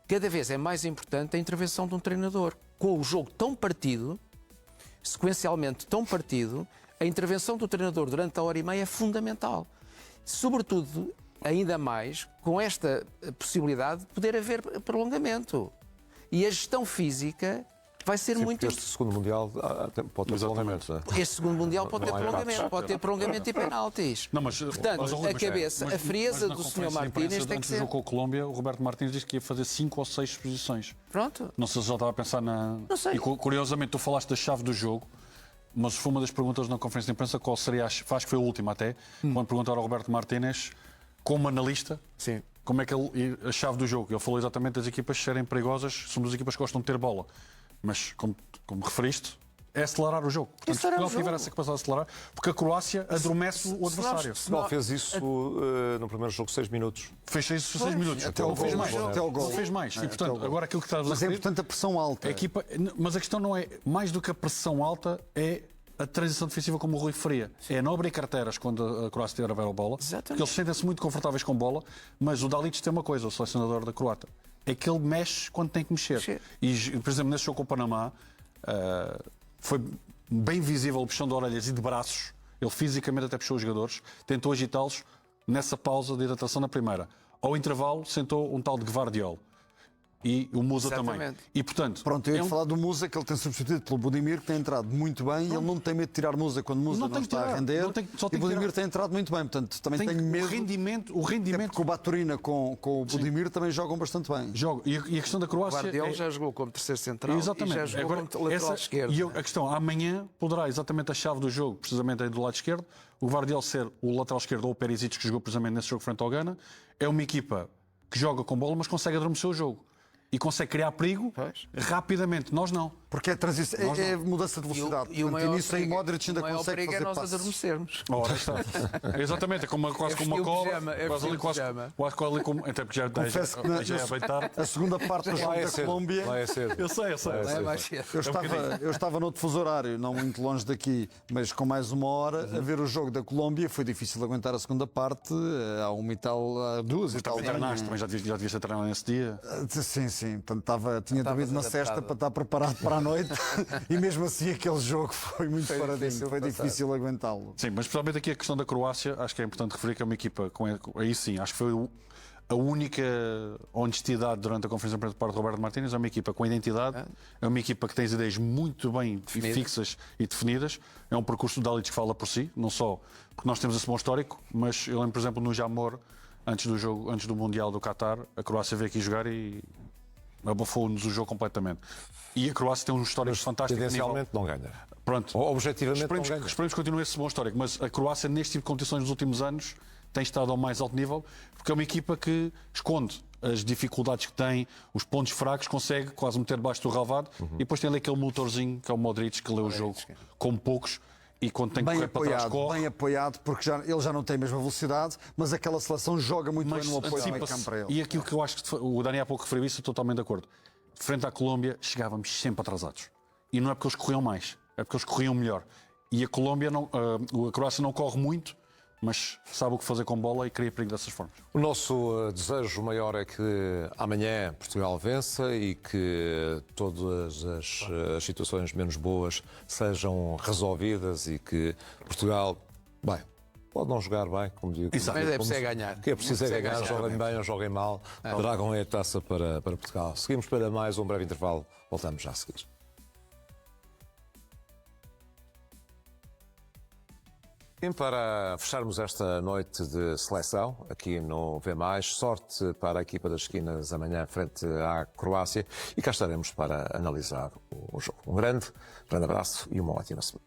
cada vez é mais importante a intervenção de um treinador. Com o jogo tão partido, sequencialmente tão partido, a intervenção do treinador durante a hora e meia é fundamental. Sobretudo, ainda mais, com esta possibilidade de poder haver prolongamento. E a gestão física vai ser muito... Este segundo Mundial pode ter prolongamento, não é? Este segundo Mundial pode ter prolongamento, pode ter prolongamento e penaltis. Não, mas, portanto, Rui, a cabeça, a frieza do Sr. Martínez tem que antes ser... do jogo com a Colômbia, o Roberto Martínez disse que ia fazer 5 ou 6 exposições. Pronto. Não sei se já estava a pensar na... Não sei. E curiosamente, tu falaste da chave do jogo, mas foi uma das perguntas na conferência de imprensa, qual seria, acho que foi a última até, quando perguntaram ao Roberto Martínez, como analista, Sim. como é que a chave do jogo. Ele falou exatamente das equipas serem perigosas, são das equipas que gostam de ter bola. Mas, como referiste, é acelerar o jogo. Portanto, se Portugal tiver essa capacidade de acelerar, porque a Croácia adormece o adversário. Portugal fez isso no primeiro jogo, 6 minutos. Fez isso 6 minutos. Até o fez gol. mais. Até o gol. Fez mais. E, portanto, agora aquilo que estás a Mas é referir, importante a pressão alta. a equipa, mas a questão não é, mais do que a pressão alta, é a transição defensiva, como o Rui referia. É não abrir carteiras quando a Croácia tiver a ver a bola, Exatamente. porque eles sentem-se muito confortáveis com bola, mas o Dalic tem uma coisa, o selecionador da Croata, é que ele mexe quando tem que mexer. E, por exemplo, nesse jogo com o Panamá, foi bem visível o puxão de orelhas e de braços. Ele fisicamente até puxou os jogadores, tentou agitá-los nessa pausa de hidratação na primeira. Ao intervalo, sentou um tal de Gvardiol. E o Musa Exatamente. também. E, portanto, Pronto, eu ia falar do Musa, que ele tem substituído pelo Budimir, que tem entrado muito bem, e ele não tem medo de tirar Musa quando Musa não está a render. E o Budimir tem entrado muito bem, portanto, também tenho medo. O rendimento. Porque o Baturina com o Budimir também jogam bastante bem. Joga. E a questão da O Croácia. Guardiola já jogou como terceiro central Exatamente. e já jogou Agora, como lateral esquerdo. E a questão, amanhã poderá exatamente a chave do jogo, precisamente aí do lado esquerdo, o Gvardiol ser o lateral esquerdo ou o Perisic, que jogou precisamente nesse jogo frente ao Ghana. É uma equipa que joga com bola, mas consegue adormecer o jogo. E consegue criar perigo rapidamente. Nós não. Porque é transição, é mudança de velocidade. E o maior nisso aí Modric ainda maior consegue perigo é fazer nós passes. adormecermos. Ora, está. Exatamente, é quase como uma cobra. Quase ali como. Até porque Confesso que já é bem tarde. a segunda parte do jogo da Colômbia. Lá é cedo. Eu sei. É mais cedo. Eu estava noutro fuso horário, não muito longe daqui, mas com mais uma hora, a ver o jogo da Colômbia. Foi difícil aguentar a segunda parte, há uma e tal, há duas e tal. Também treinaste, também já devias ter treinado nesse dia. Sim. Portanto, tinha dormido uma cesta para estar preparado para a noite e mesmo assim aquele jogo foi muito paradinho, foi difícil aguentá-lo. Sim, mas especialmente aqui a questão da Croácia, acho que é importante referir que é uma equipa aí sim, acho que foi a única honestidade durante a conferência de imprensa por parte de Roberto Martínez. É uma equipa com identidade, é uma equipa que tem as ideias muito bem fixas e definidas. É um percurso do Dalic que fala por si, não só porque nós temos esse bom histórico, mas eu lembro, por exemplo, no Jamor, antes do Mundial do Qatar, a Croácia veio aqui jogar e abafou-nos o jogo completamente. E a Croácia tem um histórico fantástico. Tendencialmente não ganha. Pronto. Objetivamente não ganha. Esperemos que continue esse bom histórico, mas a Croácia, neste tipo de competições nos últimos anos, tem estado ao mais alto nível, porque é uma equipa que esconde as dificuldades que tem, os pontos fracos, consegue quase meter debaixo do relvado, e depois tem ali aquele motorzinho, que é o Modric, que lê o jogo como poucos, e quando tem que correr para trás, corre. Bem apoiado, porque ele já não tem a mesma velocidade, mas aquela seleção joga muito bem no apoio do meio campo para ele. E aquilo que eu acho que o Dani há pouco referiu isso, estou totalmente de acordo. Frente à Colômbia, chegávamos sempre atrasados. E não é porque eles corriam mais, é porque eles corriam melhor. E a Croácia não corre muito, mas sabe o que fazer com bola e cria perigo dessas formas. O nosso desejo maior é que amanhã Portugal vença e que todas as situações menos boas sejam resolvidas e que Portugal, pode não jogar bem, como digo. Mas é preciso ganhar. Que é preciso ganhar, joguem bem ou joguem mal, tragam a taça para Portugal. Seguimos para mais um breve intervalo, voltamos já a seguir. Para fecharmos esta noite de seleção, aqui no V+, sorte para a equipa das esquinas amanhã frente à Croácia e cá estaremos para analisar o jogo. Um grande abraço e uma ótima semana.